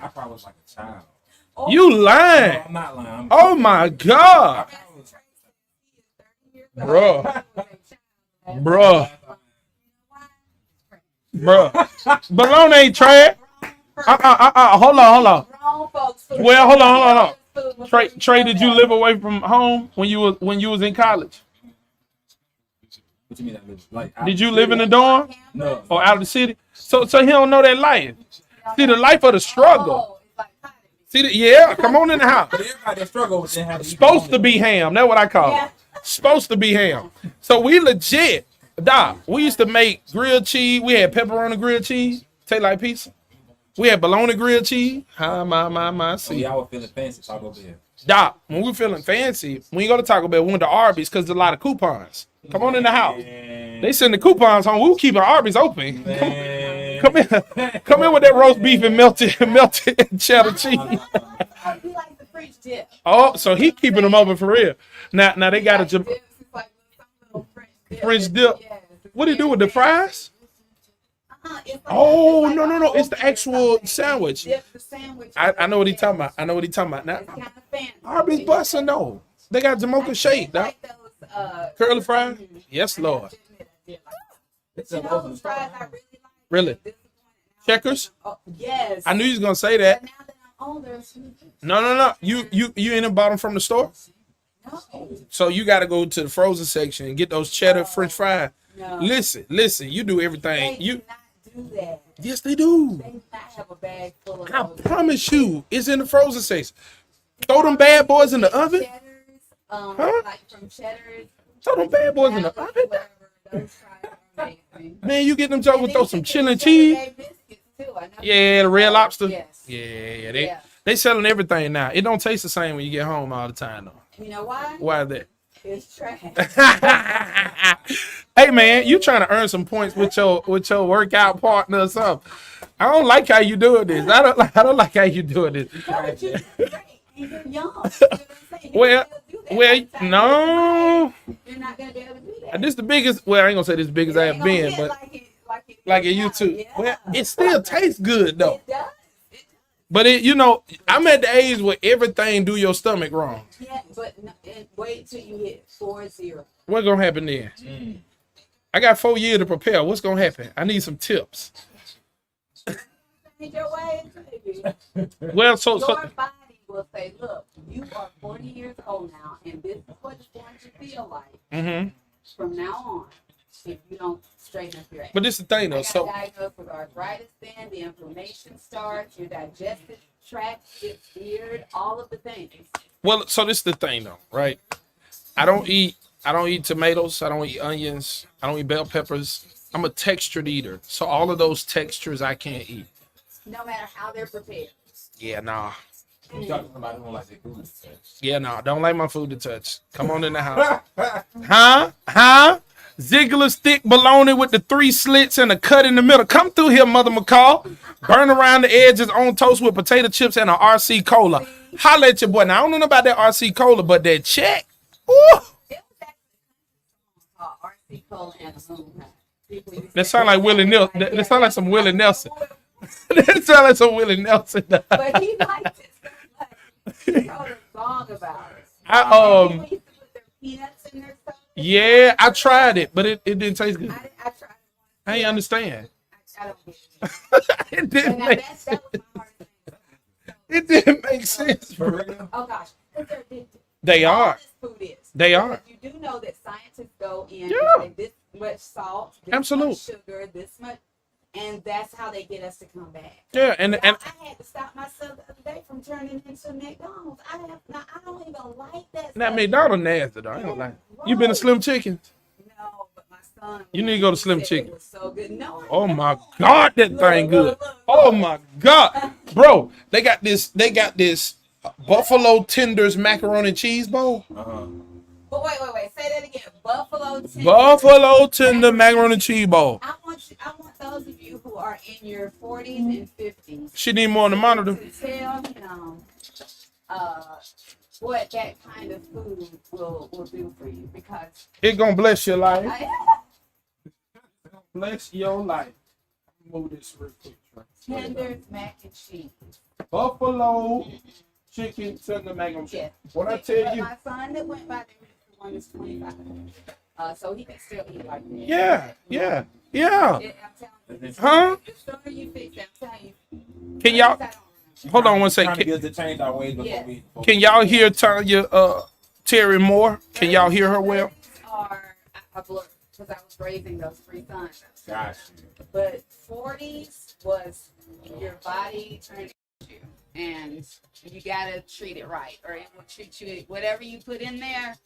I probably was like a child. Oh, You No, lying. I'm not lying. Oh my God. Bruh. Bruh. Bruh. Bologna ain't trash. Hold on. Well, hold on. Trey, did you live away from home when you was in college? What you mean that lives? Like, Did you live in the dorm No. or out of the city? So he don't know that life. See, the life of the struggle. Yeah, come on in the house. But everybody that struggle with that have Supposed to be ham. That's what I call it. Supposed to be ham. So we legit, Doc, we used to make grilled cheese. We had pepperoni grilled cheese, taste like pizza. We had bologna grilled cheese. Hi, my, So see. y'all were feeling fancy Taco Bell. Doc, when we feeling fancy, when you go to Taco Bell, we went to Arby's because there's a lot of coupons. Come on in the house. They send the coupons home. We'll keep our Arby's open. Man. Come in with that roast beef and melted cheddar cheese. I do like the French dip. Oh, so he keeping them open for real. Now they got a Dips, it's like some little French dip. Yes. What do you do with the fries? It's like Oh, it's like no. It's the open or actual something. sandwich. Dip the sandwich. I know what he's talking about. Now, It's kind of fancy. Arby's busting though. They got Jamocha shake, dog. Like those, Curly fries? Yes, Lord. It's You a know those fries I really like. Really? Checkers? Oh, yes. I knew you was gonna say that. But now that I'm older, No. You in and bought them from the store? no. So you got to go to the frozen section and get those cheddar French fries. No. Listen. You do everything. They You do not do that. yes, they do. They do not have a bag full of I those. promise you, it's in the frozen section. Throw them bad boys in the oven. Cheddars, Huh? like from Cheddar's. Throw them bad boys in the Whatever, oven. whatever, those fries are amazing. Man, you get them jokes And with then throw you some can get chili and the cheese. Cheddar Bay biscuits, too. I know Yeah, the Red Lobster. Yes. Yeah, Yeah. they selling everything now. It don't taste the same when you get home all the time though. You know why? Why is that? It's trash. Hey man, you trying to earn some points with your workout partner or something? I don't like how you doing this. I don't like how you doing this. No, but you're great. And you're young. You know what I'm saying? You Well, can still do that by the time no, you're not gonna be able to do that. this the biggest. Well, I ain't gonna say this big as I It ain't have gonna been, hit but like it it is used now. to. Yeah. Well, it still tastes good though. It does. But I'm at the age where everything do your stomach wrong. Yeah, but wait till you hit 4-0. What's gonna happen then? I got 4 years to prepare. What's gonna happen? I need some tips. Change your ways, baby. Well, so Your body will say, look, you are 40 years old now, and this is what it's going to feel like from now on if you don't straighten up your ass. But this is the thing I though. got So diagnosed with arthritis then, the inflammation starts, your digestive tract gets weird, all of the things. well, so this is the thing though, right? I don't eat tomatoes. I don't eat onions. I don't eat bell peppers. I'm a textured eater. So all of those textures I can't eat. No matter how they're prepared. Yeah, nah. You talking to somebody who don't like their food. Yeah, nah. Don't like my food to touch. Come on in the house. Huh? Ziegler stick bologna with the 3 slits and a cut in the middle. Come through here, Mother McCall. Burn around the edges on toast with potato chips and a RC Cola. Holla at your boy. Now, I don't know about that RC Cola, but that check. Ooh. It was actually called RC Cola and a moon pie. People used to That say sound like Willie Nelson. yeah, That sound like some Willie Nelson. That sound like some Willie Nelson. But he liked it so much. He wrote a song about it. I People used to put their peanuts in their stuff. yeah, I tried it, but it didn't taste good. I tried it. I ain't understand. I don't get it. It And didn't now make that was my hardest thing. it didn't make sense, For bro. real? Oh gosh, 'cause they're addicted. They All are. this food is. They are. Because you do know that scientists go in Yeah. and say this much salt, this Absolute. much sugar, this much, and that's how they get us to come back. Yeah, and I had to stop myself the other day from turning into McDonald's. I don't even like that. that stuff. McDonald's nasty though. I ain't gonna lie. You been to Slim Chicken? No, but my son. You need to go to Slim said Chicken. It was so good. No. Oh my God, that Look, thing good. look. Oh my God, bro, they got this buffalo tenders macaroni and cheese bowl. But wait. Say that again. Buffalo tenders. Buffalo tender macaroni and cheese bowl. I want those of you who are in your 40s and 50s She need more on the monitor. to tell him what that kind of food will do for you, because It gonna bless your life. I, Bless your life. Move this real quick. tenders mac and cheese. Buffalo chicken, something that ain't gonna Yeah. change. When I But tell you, my son that went by there, the one that's 25. So he can still eat like that. yeah. I'm telling you. Huh? The sooner you fix it, I'm telling you. Can y'all hold on one Trying to second? get us to change our ways before Yeah. we. Can y'all hear Tanya Terry Moore? Can y'all hear her well? Are a blur because I was raising those 3 sons. Gosh. But 40s was your body turning you, and you gotta treat it right, or it will treat you. Whatever you put in there,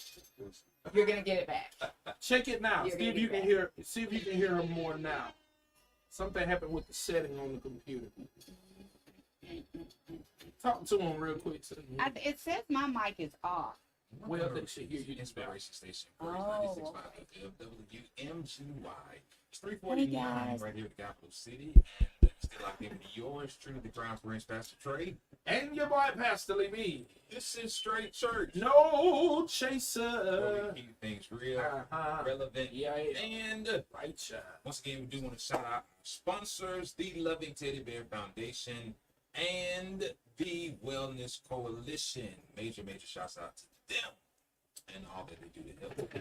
you're gonna get it back. Check it now. You're See if gonna you get can hear. See if you can hear her more now. Something happened with the setting on the computer. Talk to him real quick. So It says my mic is off. well, they should hear you. Inspiration Station. Oh, 96.5 WMGY. It's Hey, 349 guys. right here in the capital city. And still out there with yours, truly, the Crown Prince, Pastor Trey. And your boy Pastor Lee B. This is Straight Church. No Where chaser. we keep things real, Uh-huh. relevant, Yeah, and right, child. once again, we do want to shout out our sponsors, the Loving Teddy Bear Foundation and the Wellness Coalition. Major shouts out to them and all that they do to help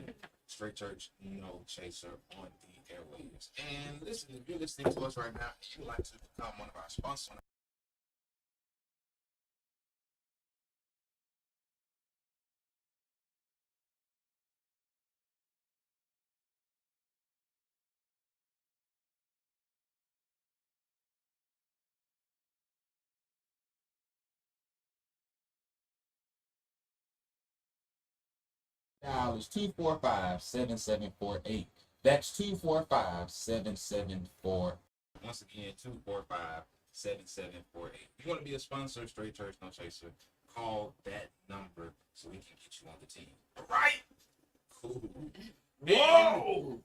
Straight Church, no chaser on the airwaves. And listen, if you're listening to us right now, if you'd like to become one of our sponsors, dial is 245-7748. That's 245-7748. Once again, 245-7748. If you want to be a sponsor, Straight Church, no chaser, call that number so we can get you on the team. All right? Cool. Whoa!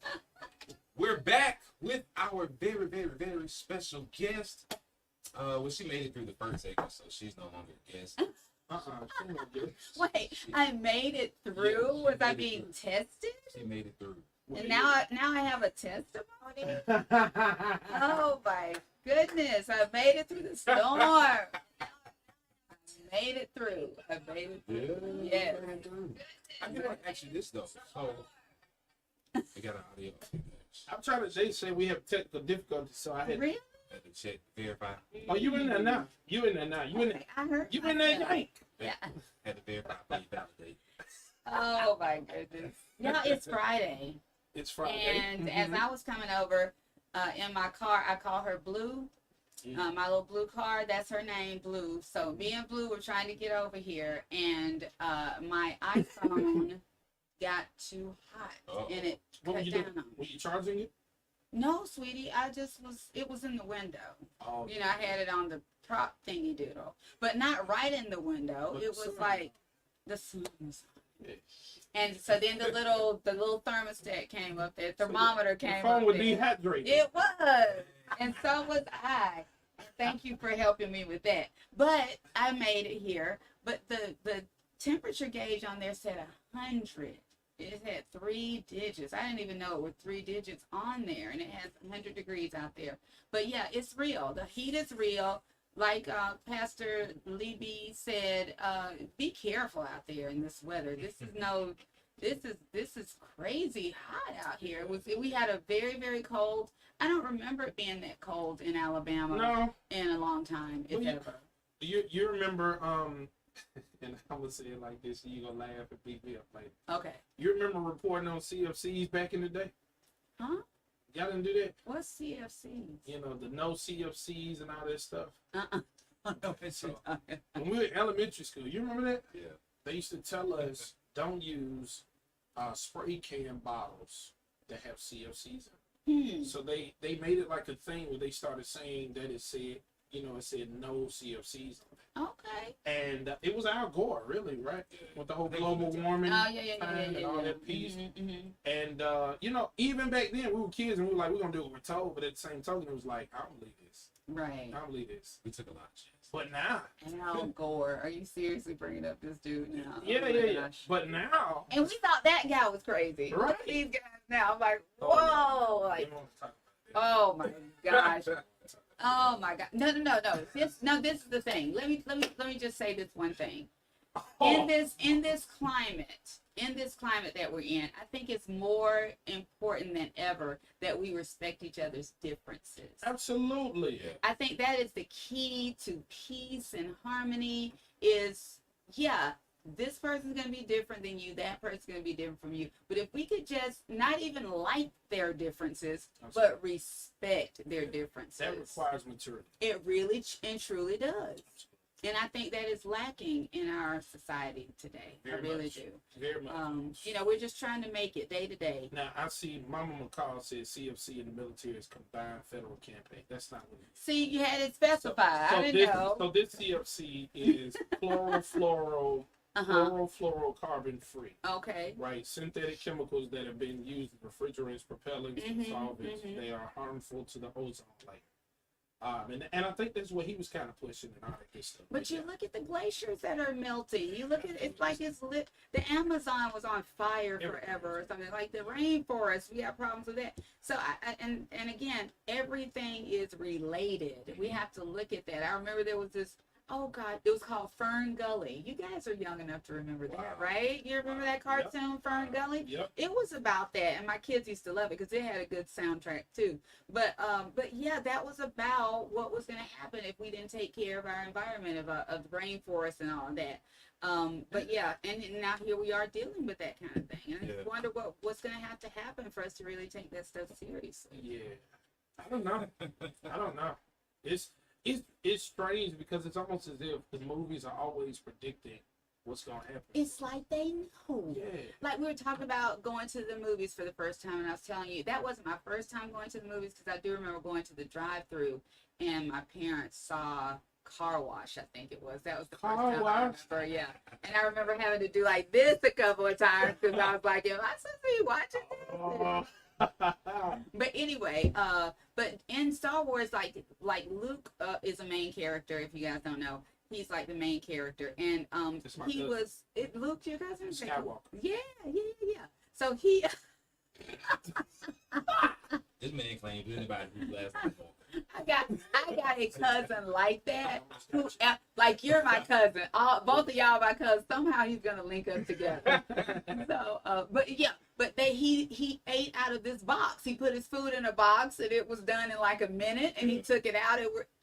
We're back with our very special guest. Well, she made it through the first segment, so she's no longer a guest. Wait, I made it through. Was I being tested? She made it through. And now I have a testimony. Oh my goodness! I made it through the storm. I made it through. I made it through. Yes. I feel like actually this though. So we got an audio. I'm trying to. They say we have technical difficulties, so I had. Really? Had to check, verify. Oh, you in there now? You in there now? You in there? Okay, I heard. You in there, myself. Yank? Yeah. Had to verify, please validate. Oh my goodness. Yeah, it's Friday. It's Friday. And as I was coming over in my car, I call her Blue. My little blue car, that's her name, Blue. So me and Blue were trying to get over here, and my iPhone got too hot, and it What were cut you down doing? on Were me. you charging it? No, sweetie, it was in the window. Oh, You know, I had it on the prop thingy doodle, but not right in the window. But It the was sun. like the sun was on. yeah. And so then the little thermostat came up there, thermometer The came phone up was there. dehydrated. It was, and so was I. Thank you for helping me with that. But I made it here. But the temperature gauge on there said 100. It had 3 digits. I didn't even know it were 3 digits on there, and it has 100 degrees out there. But yeah, it's real. The heat is real. Like Pastor Lee B said, be careful out there in this weather. This is crazy hot out here. We had a very cold. I don't remember it being that cold in Alabama No, in a long time, if Well, ever. you remember and I'm gonna say it like this, and you gonna laugh and beat me up later. Okay. You remember reporting on CFCs back in the day? Huh? Y'all didn't do that? What's CFC? You know, the no CFCs and all that stuff. So, When we were in elementary school, you remember that? Yeah. They used to tell us don't use spray can bottles that have CFCs in them. So they made it like a thing where they started saying that it said no CFCs on it. Okay. And it was Al Gore, really, right? With the whole global warming Oh yeah. time and all that piece. Mhm. And even back then we were kids and we were like, we're gonna do what we're told, but at the same token, it was like, I don't believe this. Right. I don't believe this. We took a lot of chances. But now, And Al Gore, are you seriously bringing up this dude now? yeah. Oh my gosh. But now, And we thought that guy was crazy. Right. Look at these guys now. I'm like, Oh, whoa, we like, don't want to talk about that. oh my gosh. Oh my God. No. This is the thing. Let me just say this one thing. In this climate that we're in, I think it's more important than ever that we respect each other's differences. Absolutely. I think that is the key to peace and harmony is, yeah, this person's going to be different than you, that person's going to be different from you. But if we could just not even like their differences, but respect their differences. That requires maturity. It really and truly does. And I think that is lacking in our society today. I really do. Very much. We're just trying to make it day to day. Now, I see Mama McCall said CFC in the military is combined federal campaign. That's not what it is. See, you had it specified. I didn't know. So this CFC is chlorofluorocarbon free. Okay. Right. Synthetic chemicals that have been used in refrigerants, propellants, and solvents. They are harmful to the ozone layer. And I think that's what he was kind of pushing and all that good stuff. But you look at the glaciers that are melting. You look at it's like it's lit. The Amazon was on fire forever or something. Like the rainforest, we have problems with that. So and again, everything is related. We have to look at that. I remember there was this. Oh God, it was called Fern Gully. You guys are young enough to remember that, right? You remember that cartoon, Fern Gully? Yep. It was about that, and my kids used to love it because it had a good soundtrack too. But yeah, that was about what was going to happen if we didn't take care of our environment, of the rainforest and all of that. But yeah, and now here we are dealing with that kind of thing, and I just wonder what's going to have to happen for us to really take that stuff seriously. Yeah, I don't know. It's strange because it's almost as if the movies are always predicting what's gonna happen. It's like they know. Yeah. Like we were talking about going to the movies for the first time, and I was telling you that wasn't my first time going to the movies because I do remember going to the drive-through, and my parents saw Car Wash. I think it was. That was the first time I remember. Yeah, and I remember having to do like this a couple of times because I was like, "Am I supposed to be watching this?" But anyway, but in Star Wars, like Luke is a main character. If you guys don't know, he's like the main character, and he was Luke, your cousin Skywalker. Yeah. So he. This man claims anybody who's last name I got a cousin like that. Who, like you're my cousin. Both of y'all my cousins. Somehow he's gonna link us together. So, but yeah, but he ate out of this box. He put his food in a box, and it was done in like a minute. And he took it out.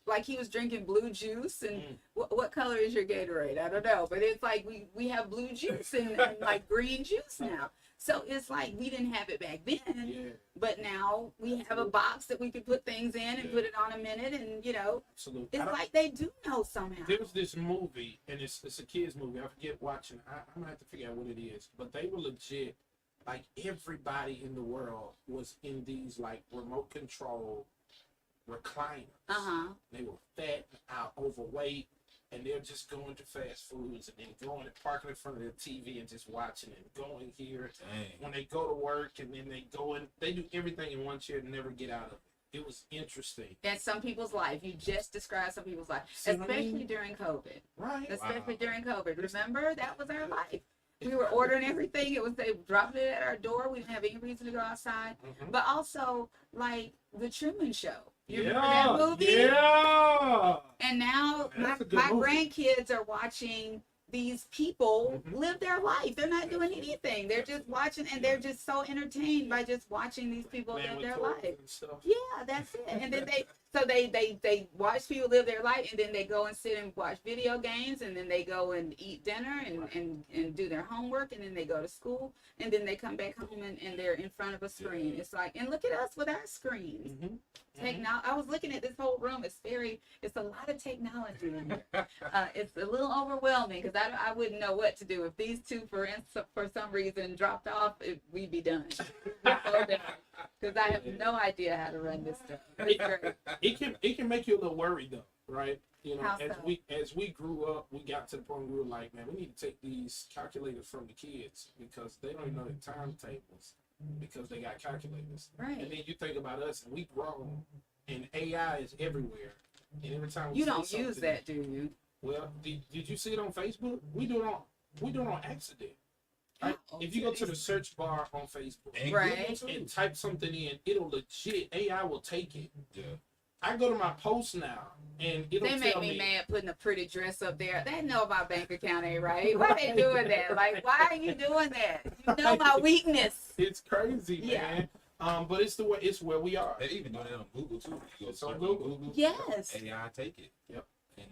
Like he was drinking blue juice. And what color is your Gatorade? I don't know, but it's like we have blue juice and like green juice now. So it's like we didn't have it back then, but now we have a box that we could put things in and put it on a minute, and Absolutely. it's like they do know somehow. There was this movie, and it's a kids movie. I forget watching. I'm gonna have to figure out what it is, but they were legit. Like everybody in the world was in these like remote control recliners. They were fat, overweight. And they're just going to fast foods and then going and parking in front of their TV and just watching and going here. When they go to work and then they go and they do everything in one chair and never get out of it. It was interesting. That's some people's life. You just described some people's life, especially during COVID. Right. Especially during COVID. Remember, that was our life. We were ordering everything. It was they dropped it at our door. We didn't have any reason to go outside. But also, like the Truman Show. You remember that movie? Yeah. And now my grandkids are watching these people live their life. They're not doing anything. They're just watching, and they're just so entertained by just watching these people live their life. Yeah, that's it. And then they watch people live their life, and then they go and sit and watch video games, and then they go and eat dinner and do their homework, and then they go to school, and then they come back home and they're in front of a screen. It's like, and look at us with our screens. I was looking at this whole room. It's a lot of technology in here. It's a little overwhelming because I wouldn't know what to do if these two, for some reason, dropped off. We'd be done. Because I have no idea how to run this stuff. It's great. It can make you a little worried though, right? How as we grew up, we got to the point where we were like, man, we need to take these calculators from the kids because they don't even know their timetables because they got calculators. Right. And then you think about us, and we grown, and AI is everywhere. And every time you don't use that, do you? Well, did you see it on Facebook? We do it on accident. Right? If you go to the search bar on Facebook, right, and type something in, it'll legit AI will take it. Yeah. I go to my post now, and it'll They make tell me me. mad putting a pretty dress up there. They know my bank account ain't right. Why they doing that? Like, why are you doing that? You know my weakness. It's crazy, Yeah. man. But it's the way. It's where we are. They even do that on Google too. You go It's on search Google. Yes. AI take it. Yep. And,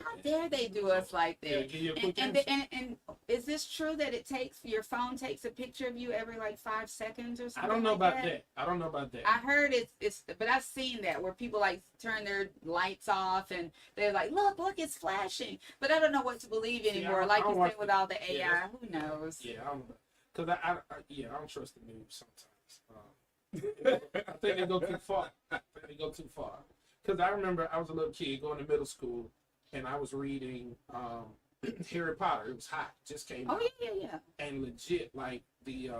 How dare they do us like Yeah, that? give you a And, quick and, answer. and is this true that it takes your phone takes a picture of you every like 5 seconds or something? I don't know like about that. I don't know about that. I heard it's but I've seen that where people like turn their lights off and they're like, look, it's flashing. But I don't know what to believe See, anymore. I like don't you watch said with all the AI, yeah, who knows? Yeah, I don't. Cause I don't trust the news sometimes. I think they go too far. Cause I remember I was a little kid going to middle school, and I was reading Harry Potter. It was hot, just came Oh out, yeah. and legit like the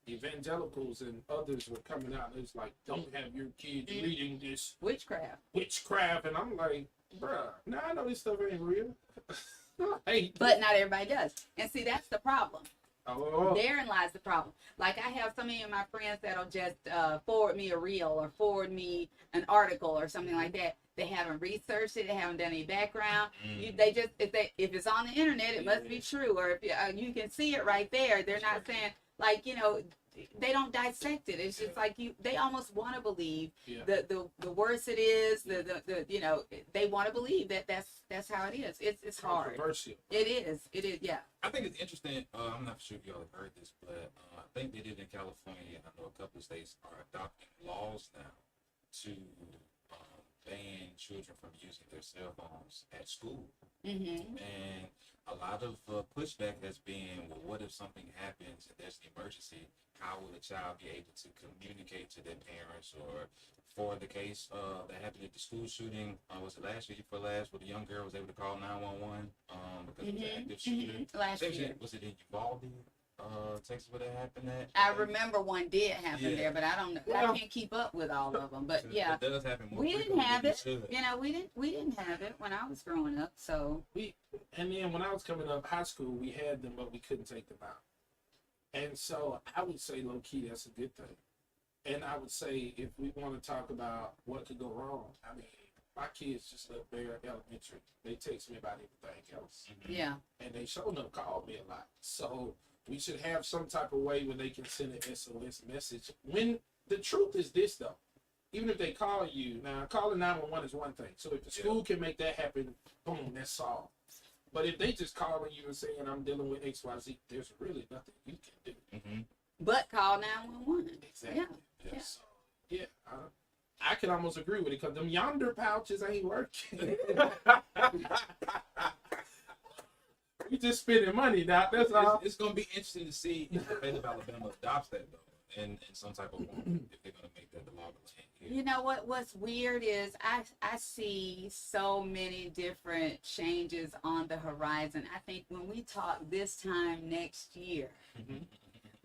evangelicals and others were coming out. It was like, don't have your kids reading this Witchcraft. witchcraft, and I'm like, bruh, now I know this stuff ain't real. I hate But not everybody does. And see, that's the problem. oh, Therein lies the problem. Like I have so many of my friends that'll just forward me a reel or forward me an article or something like that. They haven't researched it. They haven't done any background. They just if it's on the internet, it must be true. Or if you can see it right there, they're not saying like they don't dissect it. It's just like they almost want to believe yeah. the worse it is. They want to believe that's how it is. It's hard. Controversial. It is. Yeah. I think it's interesting. I'm not sure if y'all have heard this, but I think they did in California. I know a couple of states are adopting laws now to ban children from using their cell phones at school. Mm-hmm. And a lot of pushback has been, well, what if something happens and there's an emergency? How will the child be able to communicate to their parents? Or for the case that happened at the school shooting, was it last year before last, where the young girl was able to call 911 because it was an active shooter? Last year. Was it in Uvalde, Texas, where that happened at? I remember one did happen Yeah. there, but I don't know. Well, I can't keep up with all of them. But yeah, It does happen more we didn't frequently have than it. should. We didn't have it when I was growing up. So And then when I was coming up high school, we had them, but we couldn't take them out. And so I would say, low key, that's a good thing. And I would say, if we want to talk about what could go wrong, I mean, my kids just left Bear Elementary. They text me about everything else, yeah, and they sure enough called me a lot. So we should have some type of way where they can send an SOS message. When the truth is this, though, even if they call you now, calling 911 is one thing. So if the school can make that happen, boom, that's solved. But if they just calling you and saying I'm dealing with XYZ, there's really nothing you can do. Mhm. but call 911. Exactly. Yeah. Yeah. So, yeah, I can almost agree with it because them yonder pouches ain't working. We just spending money now. That's all. It's going to be interesting to see if the state of Alabama adopts that, though, in some type of form, if they're going to make that the law of the land here. You know what's weird is I see so many different changes on the horizon. I think when we talk this time next year,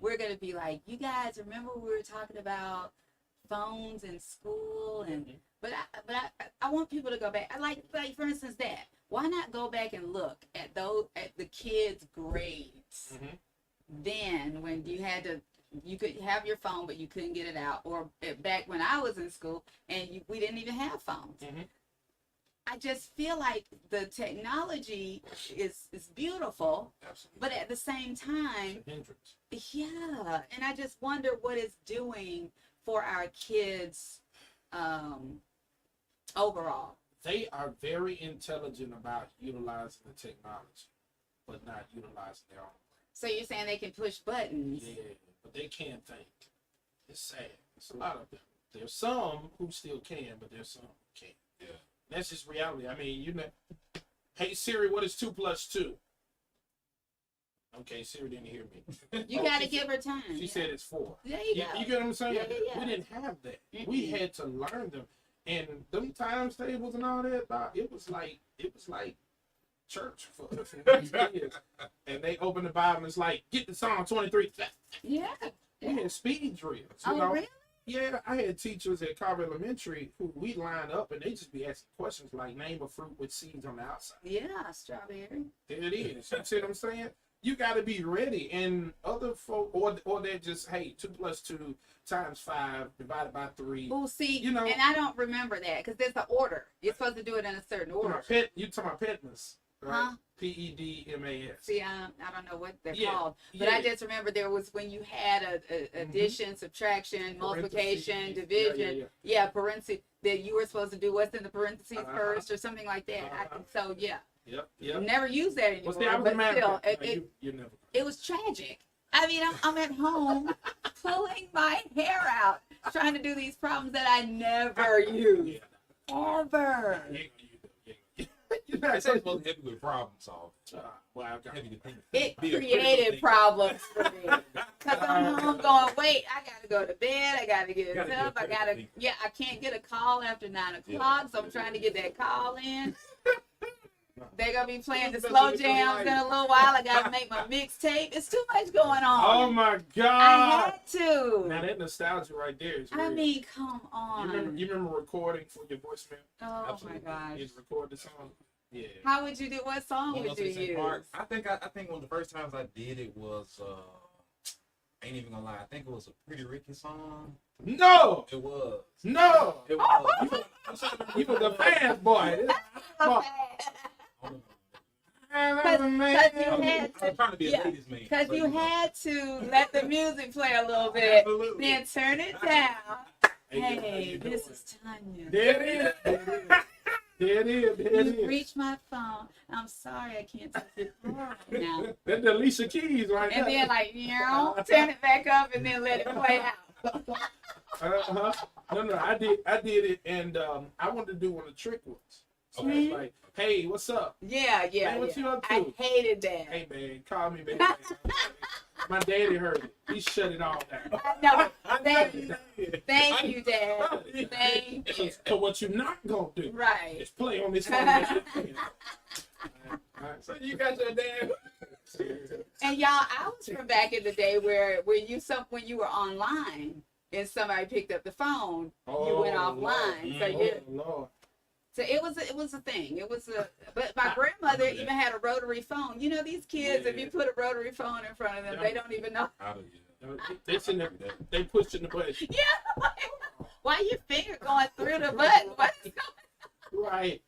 we're gonna be like, you guys remember we were talking about phones in school and but I want people to go back. I like for instance that. Why not go back and look at the kids' grades? Mhm. Then when you could have your phone, but you couldn't get it out. Or back when I was in school, and we didn't even have phones. Mhm. I just feel like the technology is beautiful, Absolutely. but at the same time, Hindrance. yeah. And I just wonder what it's doing for our kids overall. They are very intelligent about utilizing the technology, but not utilizing their own. So you're saying they can push buttons? Yeah, but they can't think. It's sad. It's a lot of them. There's some who still can, but there's some who can't. Yeah. That's just reality. I mean, hey Siri, what is 2 + 2? Okay, Siri didn't hear me. You got to give her time. She said it's 4. There you You, go. you get what I'm saying? Yeah. We didn't have that. We had to learn them, and them times tables and all that. It was like church for kids. And they open the Bible and it's like, get the Psalm 23. Yeah. We had speed drills. Oh, really? Yeah, I had teachers at Carver Elementary who we line up and they just be asking questions like, name a fruit with seeds on the outside. Yeah, strawberry. There it is. You see what I'm saying? You got to be ready. And other folk, or they're just, hey, 2 + 2 × 5 divided by 3. Oh, see, You know- and I don't remember that because there's an order. You're supposed to do it in a certain order. You talking about Pedmas, right? Huh? PEDMAS. See, I don't know what they're Yeah, called, but yeah. I just remember there was when you had a addition, subtraction, multiplication, Parentheses. division. Yeah. Parentheses that you were supposed to do what's in the parentheses Uh-huh. first or something like that. Uh-huh. So yeah, Yep. never use that anymore. Well, see, I was a but man. still, No, you never. it was tragic. I mean, I'm at home pulling my hair out trying to do these problems that I never use. Ever. You're not It's supposed to help you with problem solving. wow. Help you to think. It Be a created critical problems for me. Because I'm home going, wait, I got to go to bed. I got to get Gotta be a up. I got to, critical yeah, I can't get a call after 9 o'clock. So I'm trying to get that call in. They're going to be playing the slow jams in a little while. I got to make my mixtape. It's too much going Oh on. my I God. had to. Now that nostalgia right there is real. I mean, come on. You remember recording for your voicemail? Oh Absolutely. my gosh. You record the song? Yeah. How would you do? What song would you 106 use? Park. I think one of the first times I did it was ain't even gonna lie. I think it was a Pretty Ricky song. No! It was. No! It was. You was a fan boy. Because you had I was trying to be a yeah, ladies' man. Because so you know. had to let the music play a little bit, Absolutely. then turn it down. Hey, how Hey, you this doing? is Tanya. There it is. There it is. There it You've is. reached my phone. I'm sorry I can't take your call right now. That's the Alicia Keys right And there. then like, turn it back up and then let it play out. Uh-huh. No, I did it, and I wanted to do one of the trick ones. So Okay. it's like, hey, what's up? Yeah, Man, what you up to? I hated that. Hey, man, call me, baby. My daddy heard it. He shut it all down. No, thank you, Dad. Thank you. So what you're not gonna do Right. is play on this phone. All right. So you got your damn. And y'all, I was from back in the day where when you were online and somebody picked up the phone, you went offline. So you, Lord. so it was a thing. But my grandmother even had a rotary phone. You know, these kids, if you put a rotary phone in front of them, they don't even know. Out of here. They sitting there, they pushing the button. Yeah. Why your finger going through the button? What is going Right.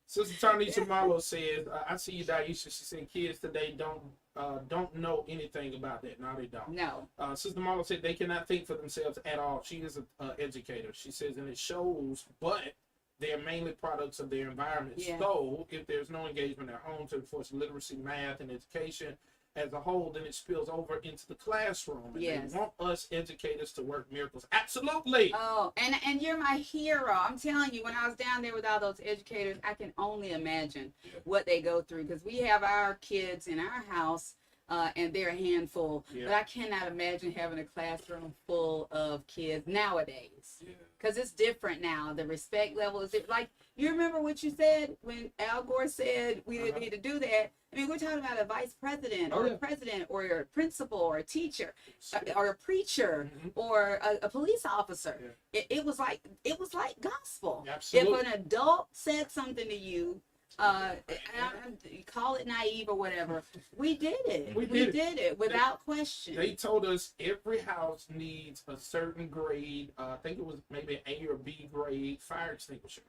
Sister Tanisha Marlowe says, I see you, Daisha. She said kids today don't know anything about that. No, they don't. No. Sister Marlowe said they cannot think for themselves at all. She is an educator. She says, and it shows, but they are mainly products of their environment. Yeah. So if there's no engagement at home to enforce literacy, math, and education as a whole, then it spills over into the classroom. And Yes. they want us educators to work miracles. Absolutely. Oh, and you're my hero. I'm telling you, when I was down there with all those educators, I can only imagine what they go through because we have our kids in our house. And they're a handful, Yeah. but I cannot imagine having a classroom full of kids nowadays. Yeah. Because it's different now. The respect level is like you remember what you said when Al Gore said we didn't need to do that. I mean, we're talking about a vice president or a president or a principal or a teacher or a preacher or a police officer. Yeah. It was like gospel. Absolutely. If an adult said something to you, call it naive or whatever, we did it. We We did did it without question. They told us every house needs a certain grade. I think it was maybe an A or B grade fire extinguisher.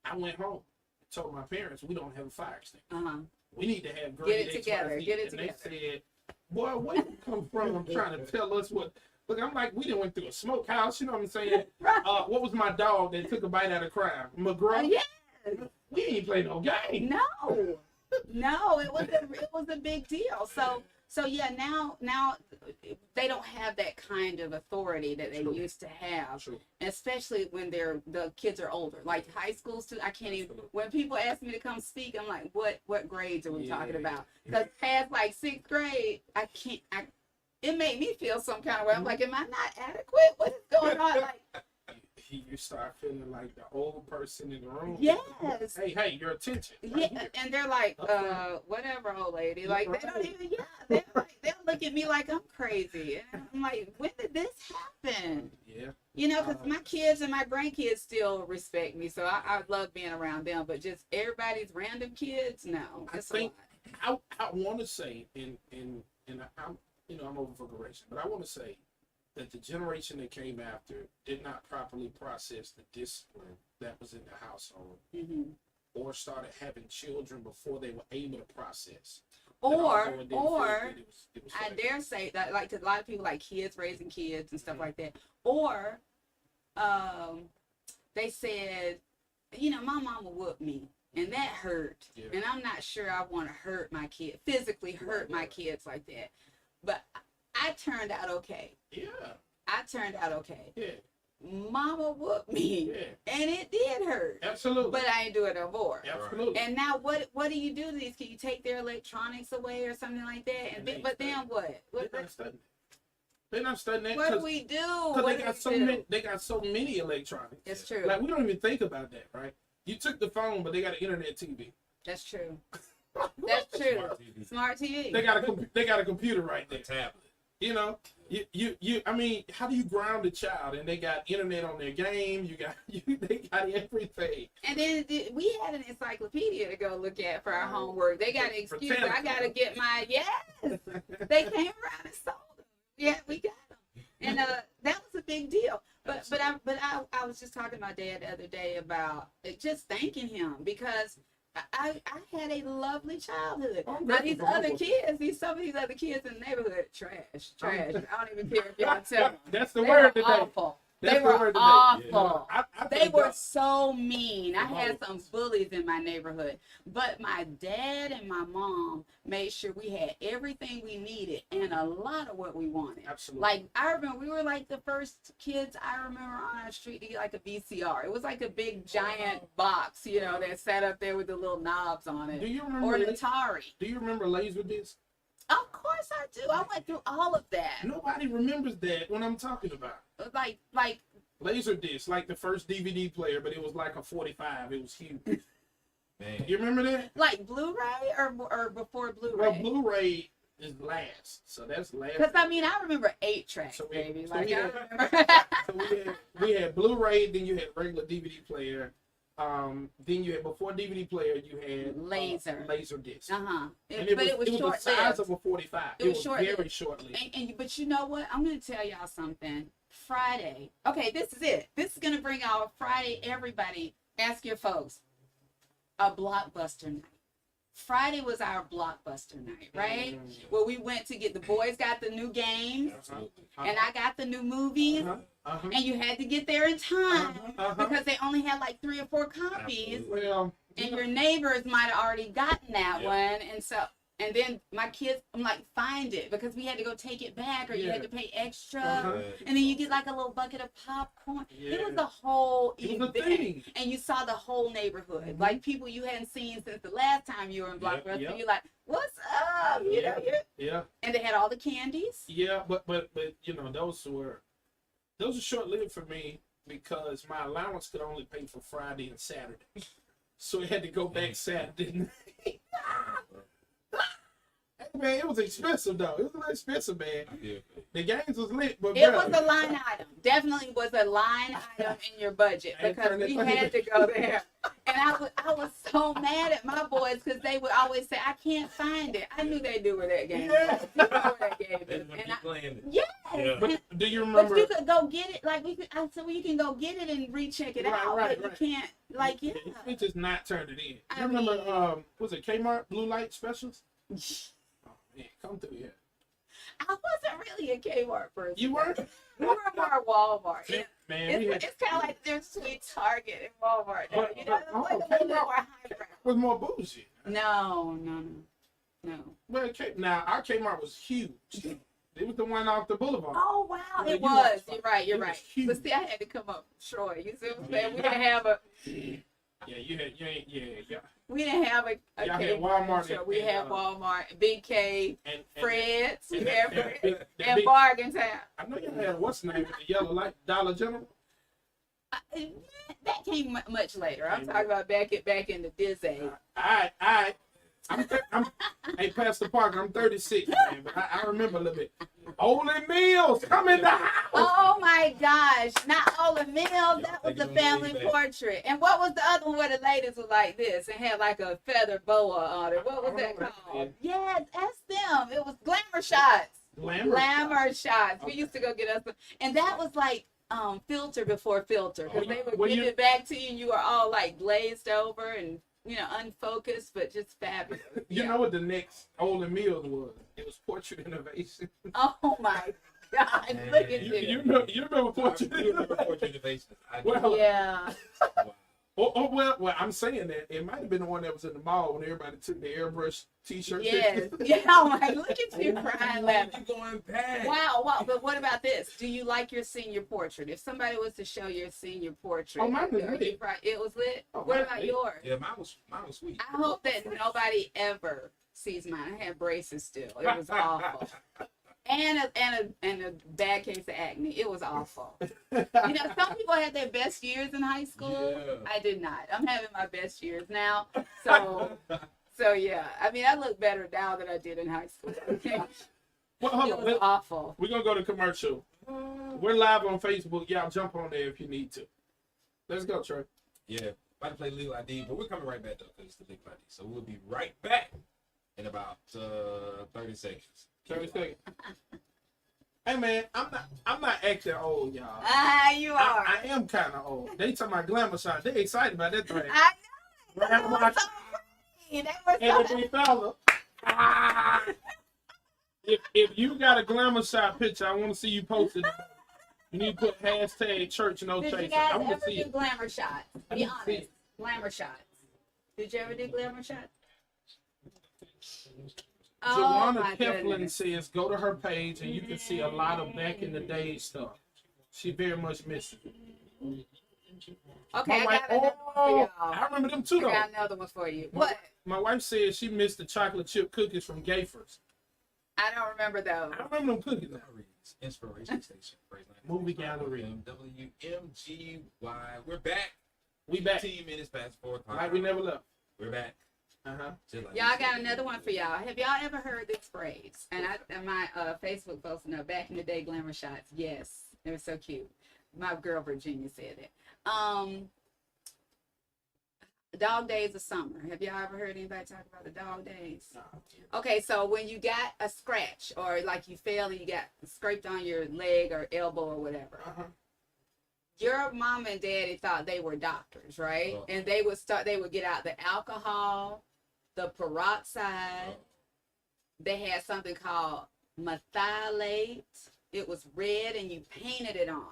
I went home and told my parents we don't have a fire extinguisher. Uh-huh. We need to have grade Get it XYZ. together, get it and together. they said, "Boy, where you come from? Trying to tell us what." Look, I'm like, we done went through a smokehouse. You know what I'm saying? Right. What was my dog that took a bite out of crime? McGraw. Yes. We ain't play no game. No, it was a big deal. So yeah, now they don't have that kind of authority that they True. used to have, True. especially when the kids are older. Like high school students, I can't even. Absolutely. When people ask me to come speak, I'm like, what grades are we talking Yeah. about? Because past like 6th grade, I can't. It made me feel some kind of way. I'm like, am I not adequate? What is going on? Like, You start feeling like the old person in the room. yes. Hey, your attention. Yeah, Right here. and they're like, Okay. whatever, old lady. Like they don't Right. even. Yeah, they're like, they'll look at me like I'm crazy. And I'm like, when did this happen? Yeah. You know, because my kids and my grandkids still respect me, so I love being around them. But just everybody's random kids, no. I It's a think lot. I want to say, I'm I'm over for correction, but I want to say that the generation that came after did not properly process the discipline that was in the household, or started having children before they were able to process. Or It was I like, dare say that, like, 'cause a lot of people like kids raising kids and stuff like that. Or they said, my mama whooped me, and that hurt, Yeah. and I'm not sure I want to hurt my kid, physically hurt my kids like that. But I turned out okay. yeah, I turned out okay. yeah, Mama whooped me, yeah, and it did hurt. absolutely, But I ain't do it no more. absolutely. And now what do you do to these kids? You take their electronics away or something like that? And And then, they but then study. what? They're not studying. They're not studying that What do because we do? they What got do so we do? many. They got so many electronics. It's true. Like we don't even think about that, right? You took the phone, but they got an internet TV. That's true. That's true. Smart TV. Smart TV. They got a computer right there. A tablet. I mean, how do you ground a child? And they got internet on their game. They got everything. And then we had an encyclopedia to go look at for our homework. They got an For excuse. I got to Tanner. get my, yes. They came around and sold them. Yeah, we got them. And that was a big deal. But I was just talking to my dad the other day about just thanking him because I had a lovely childhood. I'm Now grateful these for other all kids, some of these other kids in the neighborhood, trash. I don't even care if y'all tell them. That's the They word were today. awful. That's They the were word today. awful. I They think were that- so mean. I had some bullies in my neighborhood. But my dad and my mom made sure we had everything we needed and a lot of what we wanted. Absolutely. Like, I remember we were like the first kids I remember on our street to get like a VCR. It was like a big giant box, that sat up there with the little knobs on Do it. you remember? Or an Atari. Do you remember Laserdisc? Of course I do. I went through all of that. Nobody remembers that when I'm talking about Like Laserdisc, like the first DVD player, but it was like a 45. It was huge. Man. You remember that? like Blu-ray or before Blu-ray? Well, Blu-ray is last, so that's last. Because I remember 8-track, So baby. so Like we I had- remember. So we had Blu-ray, then you had regular DVD player. Then you had before DVD player, you had Laser. laser disc. Uh-huh. And But it was the short size lived. of a 45. It was very short-lived. short-lived. But you know what? I'm gonna tell y'all something. Friday. Okay, this is it. This is gonna bring our Friday. Everybody, ask your folks. A blockbuster night. Friday was our blockbuster night, right? Where we went to get the boys got the new games, Absolutely. and I got the new movies, Uh-huh. and you had to get there in time Uh-huh. because they only had like 3 or 4 copies. Absolutely. Well, And your neighbors might have already gotten that Yeah. one, and then my kids, I'm like, find it because we had to go take it back, or you had to pay extra, Uh-huh. and then you get like a little bucket of popcorn. It was Yeah. the whole It was event, a thing. and you saw the whole neighborhood, Mhm. like people you hadn't seen since the last time you were in Yep, Blockbuster. yep. You're like, what's up? You know, Yeah. and they had all the candies. Yeah, but those were short-lived for me because my allowance could only pay for Friday and Saturday, so it had to go back Saturday night. Man, it was expensive though. It was a little expensive, man. I feel good. The games was lit, but It bruh, was a line item. Definitely was a line item in your budget I ain't because turning we it had to go there. And I was so mad at my boys because they would always say, I can't find it. I knew they knew where that game Yeah. was. They knew where that game They was. wanna And I, keep playing it. yes. Yeah. But do you But remember? you could go get it. Like I said, well, you can go get it and recheck it Right, out. right, But right. you can't, like, yeah. We just not turned it in. You I remember? mean- Was it Kmart blue light specials? Oh man, come through here. I wasn't really a Kmart person. You weren't? We were more Walmart. Yeah. Man, we It's, had it's kind of like the difference between Target and Walmart. Now, But- you know, but- it's like a oh, little bit Kmart- more highbrow. was more bougie. No. Well, now our Kmart was huge. It was the one off the boulevard. Oh wow, Yeah, it you was. right. You're right. You're It was right. huge. But see, I had to come up Troy. You see what I'm saying? We didn't have a Yeah. we didn't have a Y'all had Kmart Walmart show. and- We and, had Walmart, Big K, And Fred's, we and- had and- Fred's, and- and big- Bargain Town. I know you had what's the name with the yellow light, Dollar General. That came much later. I'm Came talking about back in the Diz age. All right. Hey, Pastor Parker, I'm 36, man, but I remember a little bit. Ole Mills, come in the house. Oh my gosh, not Ola Mills. That was the family portrait. And what was the other one where the ladies were like this and had like a feather boa on it? What was that called? Yes, that's them. It was Glamour Shots. Glamour Shots. We used to go get us some, and that was like filter before filter, because they would give it back to you and you were all like glazed over and unfocused, but just fabulous. You know what the next Ole Mills was? It was Portrait Innovation. Oh my God! Look at you remember Portrait Innovation? Well, yeah. Well, I'm saying that it might have been the one that was in the mall when everybody took the airbrush T-shirt. Yes. Yeah. Oh my! Look at you crying, laughing. You going back? Wow. But what about this? Do you like your senior portrait? If somebody was to show your senior portrait, mine was lit. It was lit. Oh, what about yours? Yeah, mine was sweet. I hope that nobody ever sees mine. I had braces still. It was awful. And a bad case of acne. It was awful. Some people had their best years in high school. Yeah. I did not. I'm having my best years now. So yeah. I mean, I look better now than I did in high school. Well, hold It on. was awful. We're gonna go to commercial. We're live on Facebook. Y'all jump on there if you need to. Let's go, Trey. Yeah, about to play Legal ID, but we're coming right back though because it's the Legal ID. So we'll be right back in about 30 seconds. 30 seconds. Hey man, I'm not acting old, y'all. You are. I am kind of old. They talking about Glamour Shot. They excited about that thing. I know. Right, That was so pretty. That was so Every fella. If you got a Glamour Shot picture, I want to see you post it. You need to put hashtag church no Did you chaser. guys I want ever to see do it. Glamour Shots? I Be need to see honest. it. Glamour Shots. Did you ever do Glamour Shots? Joanna my Keflin goodness. says go to her page and you can see a lot of back in the day stuff. She very much misses it. Okay, My I wife, got another one for y'all. I remember them too I though. got another one for you. What? My wife said she missed the chocolate chip cookies from Gayfers. I don't remember those. I remember them cookies now. Inspiration Station. Movie Gallery. WMGY. We're back. We back. 15 minutes past 4 o'clock. Like we never left. We're back. Uh-huh. Just like Y'all we got said. another one for y'all. Have y'all ever heard this phrase? And my Facebook folks know back in the day, Glamour Shots. Yes, it was so cute. My girl Virginia said it. Dog days of summer. Have y'all ever heard anybody talk about the dog days? No. Okay, so when you got a scratch or like you fell and you got scraped on your leg or elbow or whatever, Uh-huh. your mom and daddy thought they were doctors, right? Oh. And they would get out the alcohol, the peroxide. They had something called methylate. It was red and you painted it on.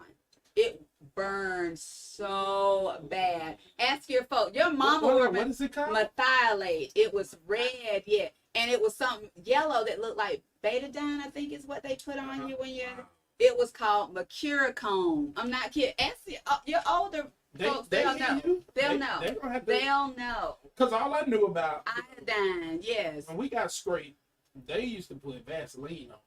It burned so bad. Ask your folks. Your mama What remember is it called? methylate. It was red, yeah. And it was something yellow that looked like betadine, I think is what they put on you when you're. It was called mercurochrome. I'm not kidding. Ask your older folks, they'll know. They'll know. They don't have to. They'll know. Because all I knew about Iodine, yes. when we got scraped, they used to put Vaseline on.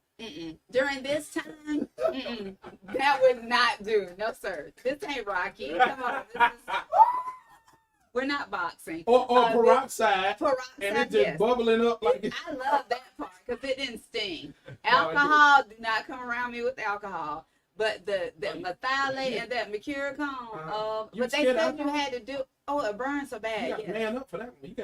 During this time, that would not do. No, sir. This ain't Rocky. Come on. We're not boxing. Or This- peroxide. peroxide, And it just yes. bubbling up like it. I love that part because it didn't sting. Alcohol, do not come around me with alcohol. But the methylate and that mercurochrome, You but they scared said of you had to do. Oh, it burns so You bad. got Yes. man up for that one.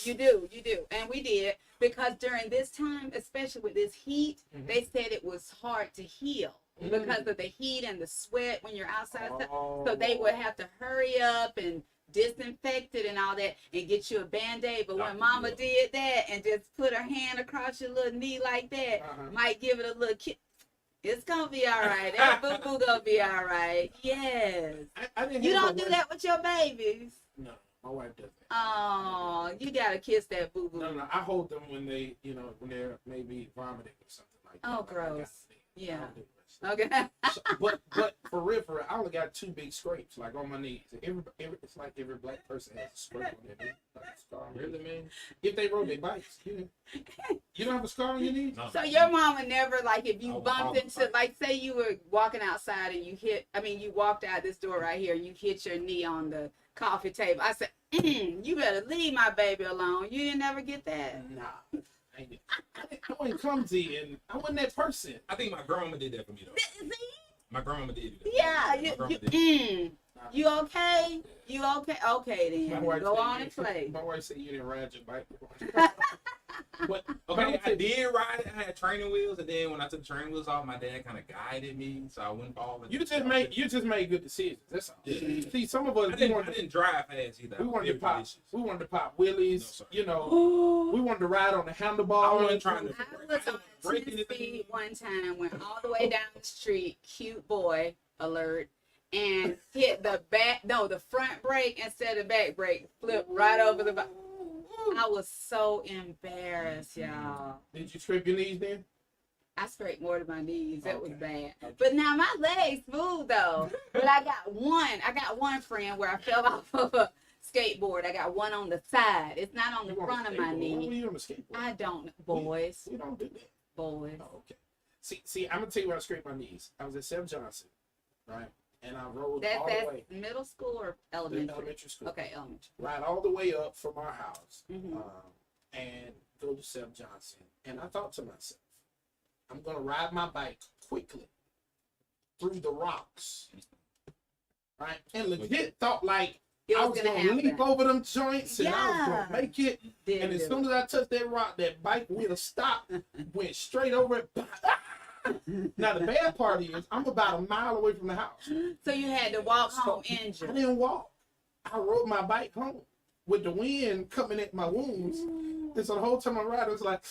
You do, and we did because during this time, especially with this heat, they said it was hard to heal because of the heat and the sweat when you're outside. So they would have to hurry up and disinfect it and all that and get you a Band-Aid. But when Mama did that and just put her hand across your little knee like that, might give it a little kick. It's gonna be all right. That boo-boo gonna be all right. Yes. I didn't You have don't no do way- that with your babies. No, my wife does that. Oh, you gotta kiss that boo-boo. No, I hold them when they, when they're maybe vomiting or something like that. Oh, Like I got gross. things. Yeah. I don't do that Okay. But for real, I only got 2 big scrapes, like on my knees. It's like every black person has a scrape on their knee, like a scar. Really, man? If they rode their bikes, you don't have a scar on your knee. No. So your mama never, like, if I you would bumped follow into, the like, say you were walking outside and you walked out this door right here and you hit your knee on the coffee table. I said, you better leave my baby alone. You didn't ever get that. Nah, I wasn't clumsy, and I wasn't that person. I think my grandma did that for me though. See? My grandma did that. Yeah, My grandma did. you okay? You okay? Okay My then. wife Go said on you- and play. My wife said you didn't ride your bike. But Okay, I did ride it. I had training wheels, and then when I took the training wheels off, my dad kind of guided me, so I wouldn't fall. you just made good decisions. That's all. Yeah. See, some of us I didn't drive fast either. we wanted to Very pop. malicious. We wanted to pop wheelies. No, sir. You know, we wanted to ride on the I handlebar. wasn't trying to. I was on break 10 anything. speed one time, went all the way down the street, cute boy alert, and hit the front brake instead of back brake, flipped right over the back. I was so embarrassed, y'all. Did you scrape your knees then? I scraped more than my knees. That was Okay. bad. Okay. But now my legs smooth though. But I got one friend where I fell off of a skateboard. I got one on the side. It's not on the You on a front of my skateboard? Why were knee. you on a skateboard? I don't, boys, We don't do that. boys. Oh, okay. See, I'm gonna tell you where I scraped my knees. I was at Sam Johnson, right, and I rode all the That's way middle school or to elementary? elementary school. Okay, elementary. Ride all the way up from our house, Mhm. and go to Sam Johnson. And I thought to myself, I'm gonna ride my bike quickly through the rocks, right? And legit thought like It I was was gonna gonna leap happen. over them joints and I was Yeah. gonna make it. Didn't And as do soon it. as I touched that rock, that bike wheel stopped, went straight over it. Now the bad part is I'm about a mile away from the house. So you had to walk home I injured. didn't walk. I rode my bike home with the wind coming at my wounds. And so the whole time I ride, it was like,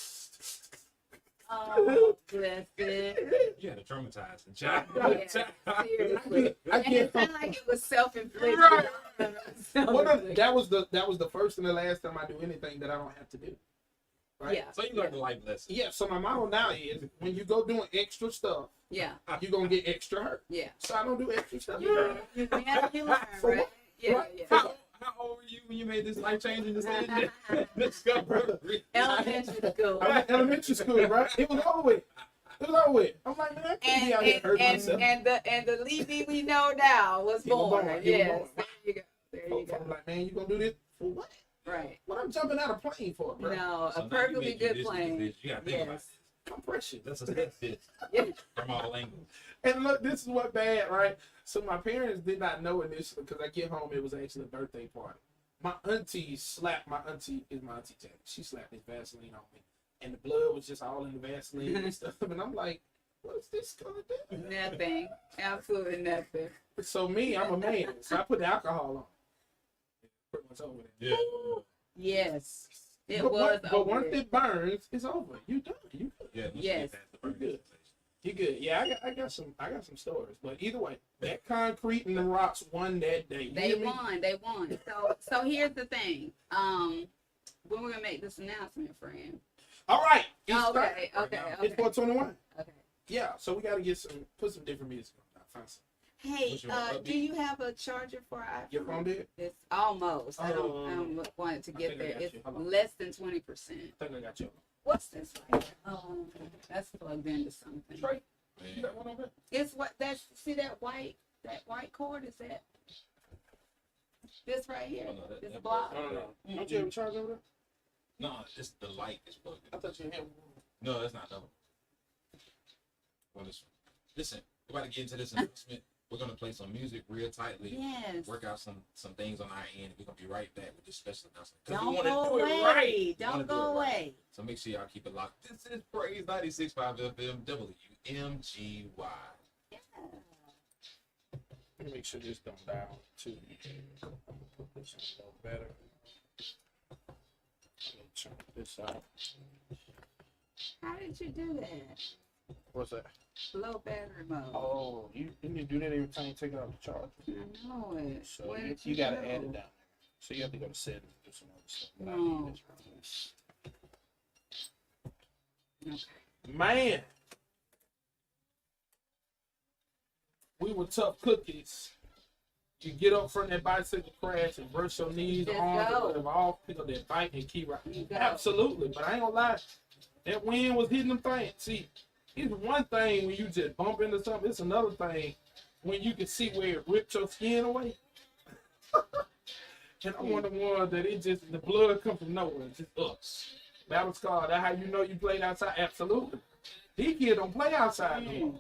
Oh, bless it. You had a traumatizing child. Yeah, seriously. I And can't. it sounded like it was self-inflicted. Right. Well, no, Self-inflicted. that was the first and the last time I do anything that I don't have to do. Right? Yeah. So you learned a life lesson. Yeah. So my motto now is when you go doing extra stuff, Yeah. you're gonna get extra hurt. Yeah. So I don't do extra stuff. You learn, For right? what? Yeah, Right. yeah. How old were you when you made this life changing decision? Discovery. Elementary school. I'm in elementary school, right? It was over with. It was over with. I'm like, man, I can't be out here hurting myself. And the Levy we know now was He was born. born. He was Yes. born. There you go. There you Folks, go. I'm like, man, you gonna do this for what? Right. What I'm jumping out of plane for, bro? No, So a now you perfectly made good judicious plan. decisions. You gotta think about Yes. I'm precious. this. That's it. Yeah. From all angles. And look, this is what bad, right? So my parents did not know initially because I get home, it was actually a birthday party. My auntie slapped, my auntie is my auntie Jack. She slapped this Vaseline on me. And the blood was just all in the Vaseline and stuff. And I'm like, what is this gonna do? Nothing. Absolutely nothing. So me, I'm a man. So I put the alcohol on. Pretty much over there. Yeah. Yes. It but, was but over. once it burns, it's over. You done. You good. Yeah. once you Yes. get past the first Good. sensation. You good. Yeah, I got some stories. But either way, that concrete and the rocks won that day. You They hear me? won. They won. So here's the thing. When we're gonna make this announcement, friend. All right. It's Okay. time. Okay. It's Okay. 421. Okay. Yeah, so we gotta put some different music on. Find some. Hey, What's your upbeat? do you have a charger for iPhone? Your phone did? It's almost. I Oh. don't want it to I get think I there. got It's you. Hold on. less than 20%. I think I got you. What's this right here? Oh, that's plugged into something. Trey, you Man. got one over It's what that's see that white cord is that this right here. Oh, no, This that block. there? No. Don't you have a charge over there? No, it's the light is plugged in. I thought you had one. No, that's not double. Well, listen, we're about to get into this announcement. We're gonna play some music real tightly. Yes. Work out some things on our end. We're gonna be right back with this special announcement. 'Cause we Don't wanna go do it away. right. We wanna Don't do go it right. away. So make sure y'all keep it locked. This is Praise 96.5 FM WMGY. Yeah. Let me make sure this don't die on too. Put this a little better. Let me turn this out. How did you do that? What's that? Low battery mode. Oh, you need to do that every time you take it out the charge. I know it. So Where you, did you gotta go? add it down. So you have to go to settings and do some other stuff. But I No. need this right here. Okay. Man. we were tough cookies. You get up from that bicycle crash and brush your knees, Just arms, go. or whatever off, pick up that bike and keep You riding. go. Absolutely, but I ain't gonna lie. That wind was hitting them things. See, it's one thing when you just bump into something. It's another thing when you can see where it ripped your skin away. And I'm one of the ones that it just, the blood come from nowhere. It's just us. Battle scar. That's how you know you played outside? Absolutely. These kids don't play outside no more.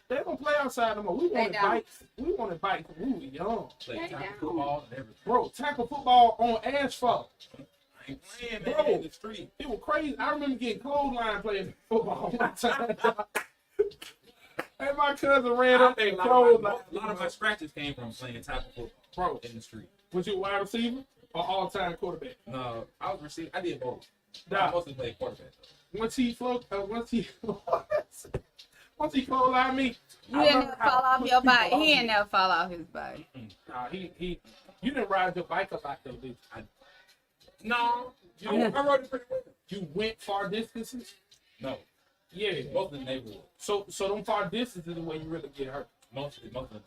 They don't play outside no more. We wanted don't. bikes. We wanted bikes when we were young. Play They tackle down. football and everything. Bro, tackle football on asphalt. I ain't playing Bro. that in the street. It was crazy. I remember getting clothesline playing football one time. And my cousin ran I up think and a clothesline. lot of my scratches came from playing tackle football Bro, in the street. was you a wide receiver or all-time quarterback? No, I was receiving. I did both. I Nah, mostly played quarterback though. once he clothesline me, You I didn't remember never how fall off quick your he bike. fall He off. ain't never fall off his bike. Nah, you didn't ride your bike a lot though, did you? No, You, I rode it pretty well. you went far distances? No, Yeah. both in the neighborhood. So them far distances is where you really get hurt. Most of them.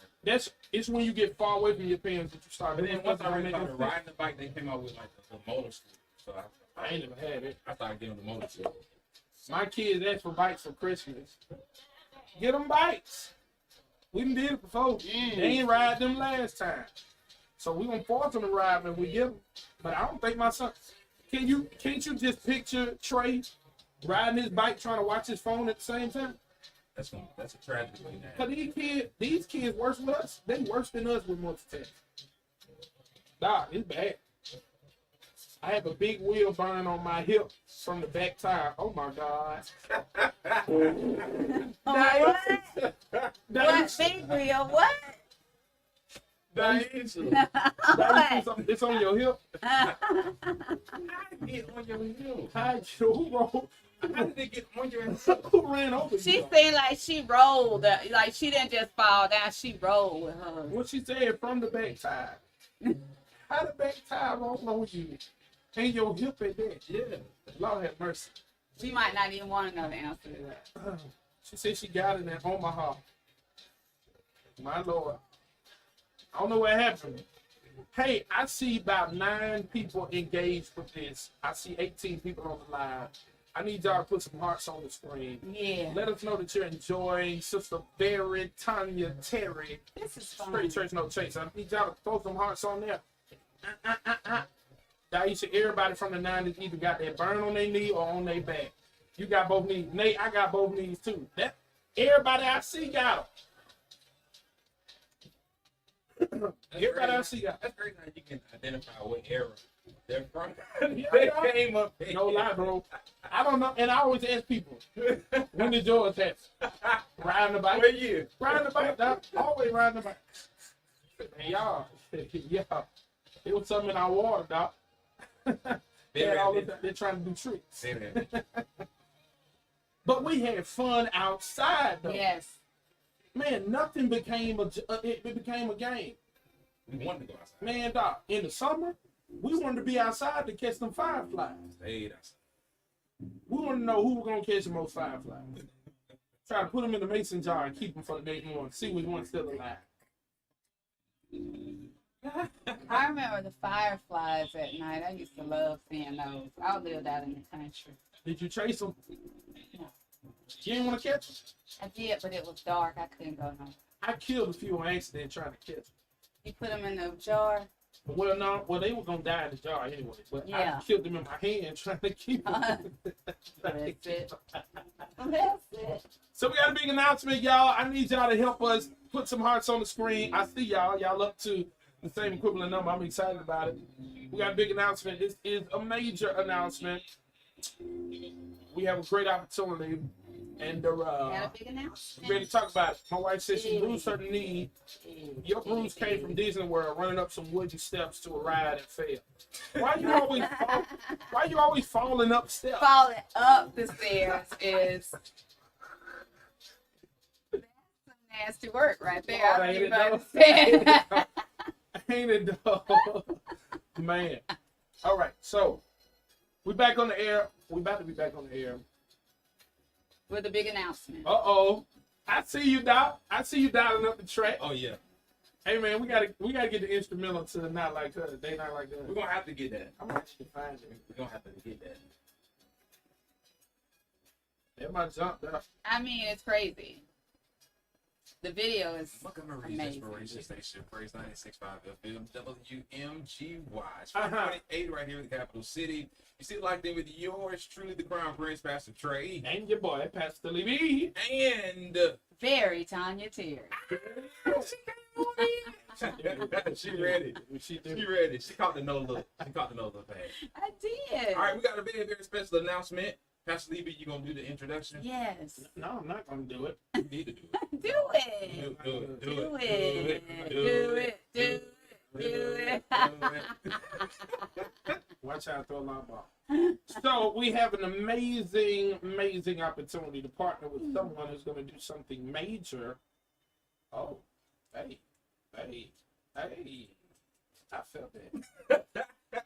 It's when you get far away from your parents that you start. But then once I really making started riding the bike, they came out with like the motor school. So I ain't never had it. I started getting the motor school. My kids asked for bikes for Christmas. Get them bikes. We done did it before. They ain't ride them last time. So we gonna force them to ride when we get them. But I don't think my son. Can't you just picture Trey riding his bike trying to watch his phone at the same time? That's a tragedy. Cause these kids worse than us. They worse than us with multitasking. Nah, it's bad. I have a big wheel burn on my hip from the back tire. Oh my God. What? What? Big wheel? What? It's on your hip. Get on your heel. Who rolled? How did they get on your heel? Who ran over She you? seemed like she rolled. Like she didn't just fall down. She rolled with her. What she said from the back tire. How the back tire roll over you? And your hip at that. Yeah. Lord have mercy. She might not even want to know the answer to that. She said she got it in Omaha. My Lord. I don't know what happened. Hey, I see about 9 people engaged with this. I see 18 people on the live. I need y'all to put some hearts on the screen. Yeah. Let us know that you're enjoying Sister Barry, Tanya, Terry, This is fun. Straight Church No Chase. I need y'all to throw some hearts on there. Daisha, everybody from the 90s either got that burn on their knee or on their back. You got both knees. Nate, I got both knees too. That everybody I see got them. Everybody I see got That's great how you can identify what era they're from. them. They came up. No lie, bro. I don't know. And I always ask people, when did yours happen? Riding the bike? What year? Riding the bike, dog. Always riding the bike. And y'all, it was something in our water, dog. They're trying to do tricks. But we had fun outside, though. Yes. Man, nothing became it became a game. We wanted to go outside. Man, dog, in the summer, we wanted to be outside to catch them fireflies. Stayed outside. We want to know who was going to catch the most fireflies. Try to put them in the mason jar and keep them for the next morning. See which one's still alive. I remember the fireflies at night. I used to love seeing those. I lived out in the country. Did you chase them? No. You didn't want to catch them? I did, but it was dark. I couldn't go no. I killed a few on accident trying to catch them. You put them in the jar. Well, no, they were going to die in the jar anyway. But Yeah. I killed them in my hand trying to keep them. That's it. That's it. So we got a big announcement, y'all. I need y'all to help us put some hearts on the screen. I see y'all. Y'all up to the same equivalent number. I'm excited about it. We got a big announcement. This is a major announcement. We have a great opportunity. And Got a big announcement. ready to talk about it. My wife said she bruised her knee. Your bruise came from Disney World running up some wooden steps to a ride and fell. Why you always falling up steps? Falling up the stairs is that's some nasty work right there. Oh, I ain't don't it even though? understand. Ain't it though? Man. All right, so we back on the air. We about to be back on the air. With a big announcement. Uh-oh. I see you, Doc. I see you dialing up the track. Oh yeah, Hey man, we gotta get the instrumental to Not Like Her. They Not Like Her. we're gonna have to get that. I'm actually find it. We're gonna have to get that. Everybody jump there. I mean, it's crazy. The video is Montgomery's amazing. Inspiration Station, Praise 96.5 FM, WMGY. It's Uh-huh. 28 right here in the capital city. You see, like them with yours truly, the Crown Prince, Pastor Trey, And your boy, Pastor Levy. and very Tanya Terry. she ready. She did. She ready. She caught the nose look. She caught the nose look bad. I did. All right, we got a very, very special announcement. Pastor Levy, you gonna do the introduction? Yes. No, I'm not gonna do it. You need to do it. Do it. Do Do it. Do it. Do it. Watch out, throw a long ball. So we have an amazing opportunity to partner with someone who's going to do something major. Oh, hey, I felt that.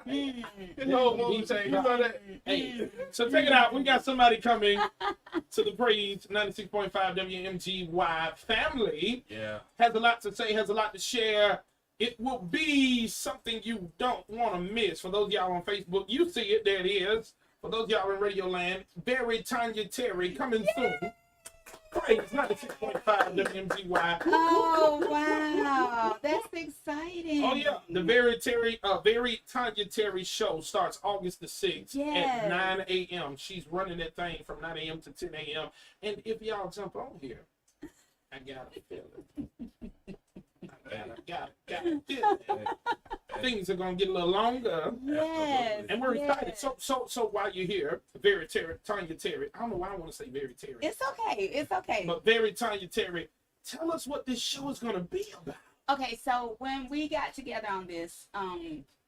His whole mood change. You know that? Hey, so check it out. We got somebody coming to the Praise 96.5 WMGY family. Yeah. Has a lot to say, has a lot to share. It will be something you don't want to miss. For those of y'all on Facebook, you see it. There it is. For those of y'all in Radio Land, Very Tanya Terry coming soon. Praise 96.5 WMGY. Oh wow, that's exciting. Oh yeah, the Very Tanya Terry show starts August the 6th Yes. at 9 a.m. She's running that thing from 9 a.m. to 10 a.m. And if y'all jump on here, I got a feeling. Got it. Things are gonna get a little longer, Yes. and we're excited. yes. So while you're here, Tanya Terry. I don't know why I want to say Very Terry, It's okay. It's okay. but Very Tanya Terry. Tell us what this show is gonna be about. Okay, so when we got together on this,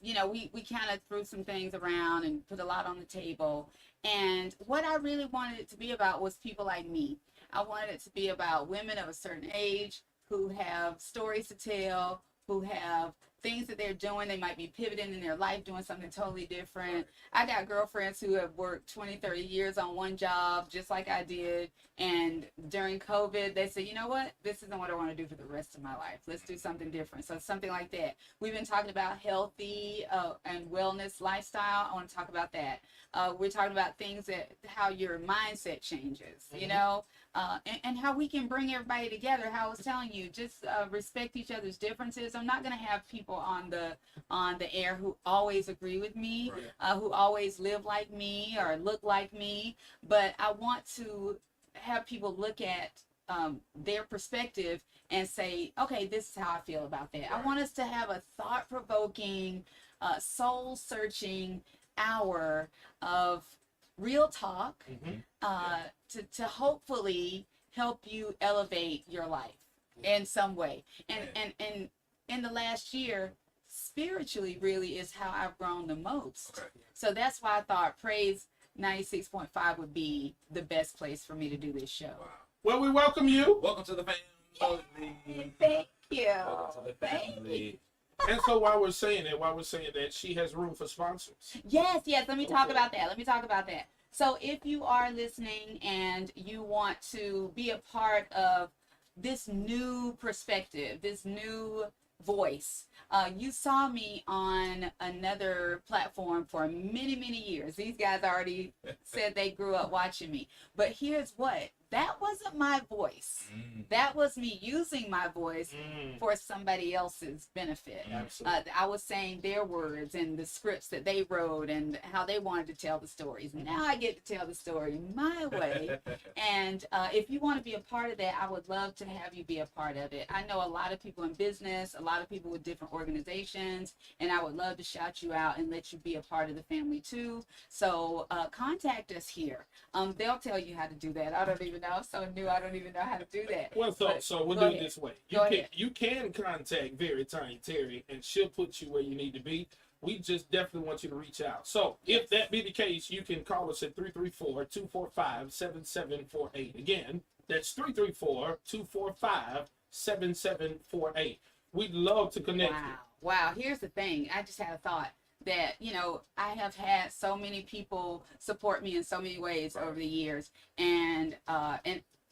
you know, we kind of threw some things around and put a lot on the table. And what I really wanted it to be about was people like me. I wanted it to be about women of a certain age who have stories to tell, who have things that they're doing. They might be pivoting in their life, doing something totally different. I got girlfriends who have worked 20, 30 years on one job, just like I did. And during COVID, they said, you know what? This isn't what I want to do for the rest of my life. Let's do something different. So something like that. We've been talking about healthy and wellness lifestyle. I want to talk about that. We're talking about things how your mindset changes, you know, and how we can bring everybody together. How I was telling you, just respect each other's differences. I'm not going to have people on the air who always agree with me, who always live like me or look like me, but I want to have people look at their perspective and say, okay, this is how I feel about that. I want us to have a thought-provoking, soul-searching hour of real talk to hopefully help you elevate your life in some way. And in the last year, spiritually really is how I've grown the most. Okay. So that's why I thought Praise 96.5 would be the best place for me to do this show. Wow. Well, we welcome you. Welcome to the family. Thank you. Welcome to the family. And so while we're saying that, she has room for sponsors. Yes, let me talk about that. So if you are listening and you want to be a part of this new perspective, this new voice, you saw me on another platform for many, many years. These guys already said they grew up watching me. But here's what. That wasn't my voice. That was me using my voice for somebody else's benefit. Absolutely. I was saying their words and the scripts that they wrote and how they wanted to tell the stories. Now I get to tell the story my way. And if you want to be a part of that, I would love to have you be a part of it. I know a lot of people in business, a lot of people with different organizations, and I would love to shout you out and let you be a part of the family too. So contact us here. They'll tell you how to do that. I don't even know. I'm so new. I don't even know how to do that. Well, But so we'll go do it ahead. this way. Go ahead. You can contact Very Tiny Terry, and she'll put you where you need to be. We just definitely want you to reach out. So if that be the case, you can call us at 334-245-7748. Again, that's 334-245-7748. We'd love to connect you. Wow. Here's the thing. I just had a thought that, you know, I have had so many people support me in so many ways over the years. And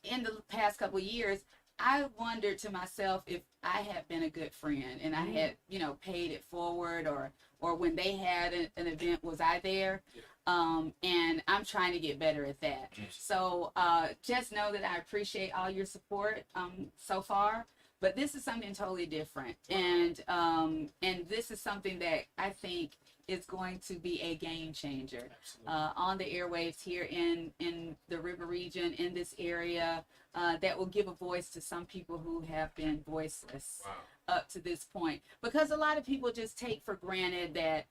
in the past couple of years, I wondered to myself if I had been a good friend and I had, you know, paid it forward, or when they had an event, was I there? And I'm trying to get better at that. So just know that I appreciate all your support so far. But this is something totally different, and this is something that I think is going to be a game changer on the airwaves here in the river region, in this area, that will give a voice to some people who have been voiceless up to this point. Because a lot of people just take for granted that,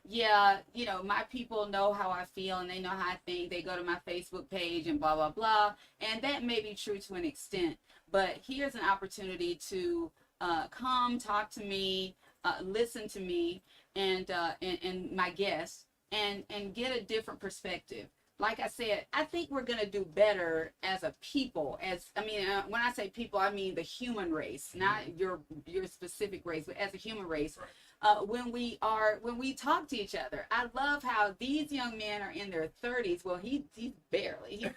yeah, you know, my people know how I feel and they know how I think. They go to my Facebook page and blah, blah, blah. And that may be true to an extent. But here's an opportunity to come talk to me, listen to me, and my guests, and get a different perspective. Like I said, I think we're gonna do better as a people. When I say people, I mean the human race, not your specific race, but as a human race. When we talk to each other, I love how these young men are in their 30s. Well, he's 30.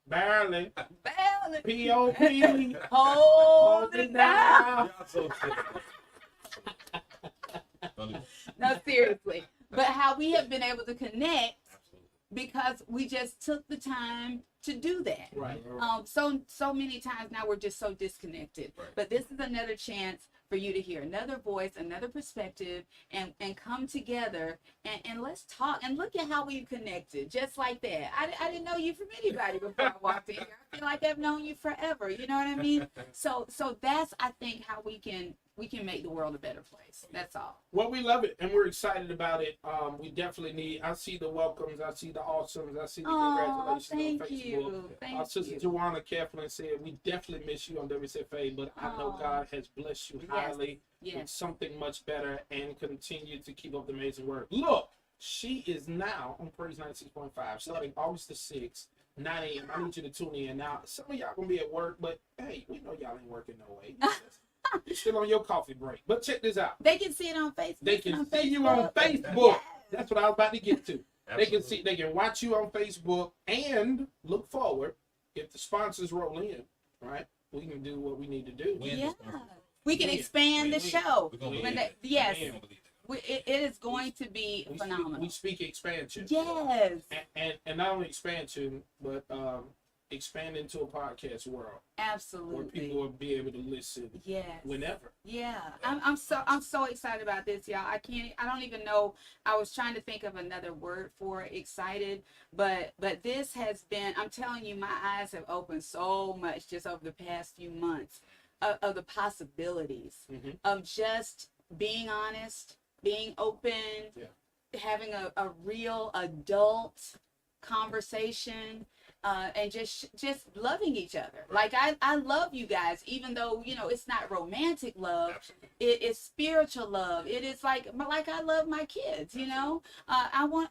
Barely. Barely. P.O.P. Hold it down. Y'all so silly. Don't do that. No, seriously. But how we have been able to connect because we just took the time to do that. Right. So many times now we're just so disconnected. Right. But this is another chance for you to hear another voice, another perspective, and come together and let's talk and look at how we've connected just like that. I didn't know you from anybody before I walked in here. I feel like I've known you forever. You know what I mean? So that's, I think, how we can make the world a better place. That's all. Well, we love it and we're excited about it. We definitely need. I see the welcomes. I see the awesomes. I see the Oh, congratulations on thank Facebook. you. Thank Sister you. Joanna Kaplan said, we definitely miss you on WSFA, but I know Oh. God has blessed you Yes. highly with Yes. something much better and continue to keep up the amazing work. Look, she is now on Praise 96.5 starting August the 6th, 9 a.m. I need you to tune in. Now, some of y'all going to be at work, but hey, we know y'all ain't working no way. You're still on your coffee break. But check this out. They can see it on Facebook. They can on see you on Facebook. Facebook. Yes. That's what I was about to get to. They can Absolutely. see, they can watch you on Facebook and look forward. If the sponsors roll in, right, we can do what we need to do. Win Yeah. this one. We can Win. expand the Win. show. We're gonna Win. believe it. Yes. We're gonna believe it. It is going to be We phenomenal. speak expansion. Yes. And not only expansion, but expand into a podcast world where Absolutely. people will be able to listen Yes. whenever. Yeah. I'm so excited about this, y'all. I don't even know. I was trying to think of another word for excited, but this has been, I'm telling you, my eyes have opened so much just over the past few months of the possibilities Mhm. of just being honest, being open, having a real adult conversation, and just loving each other. Like I love you guys, even though, you know, it's not romantic love. Absolutely. It is spiritual love. It is like I love my kids, you know. I want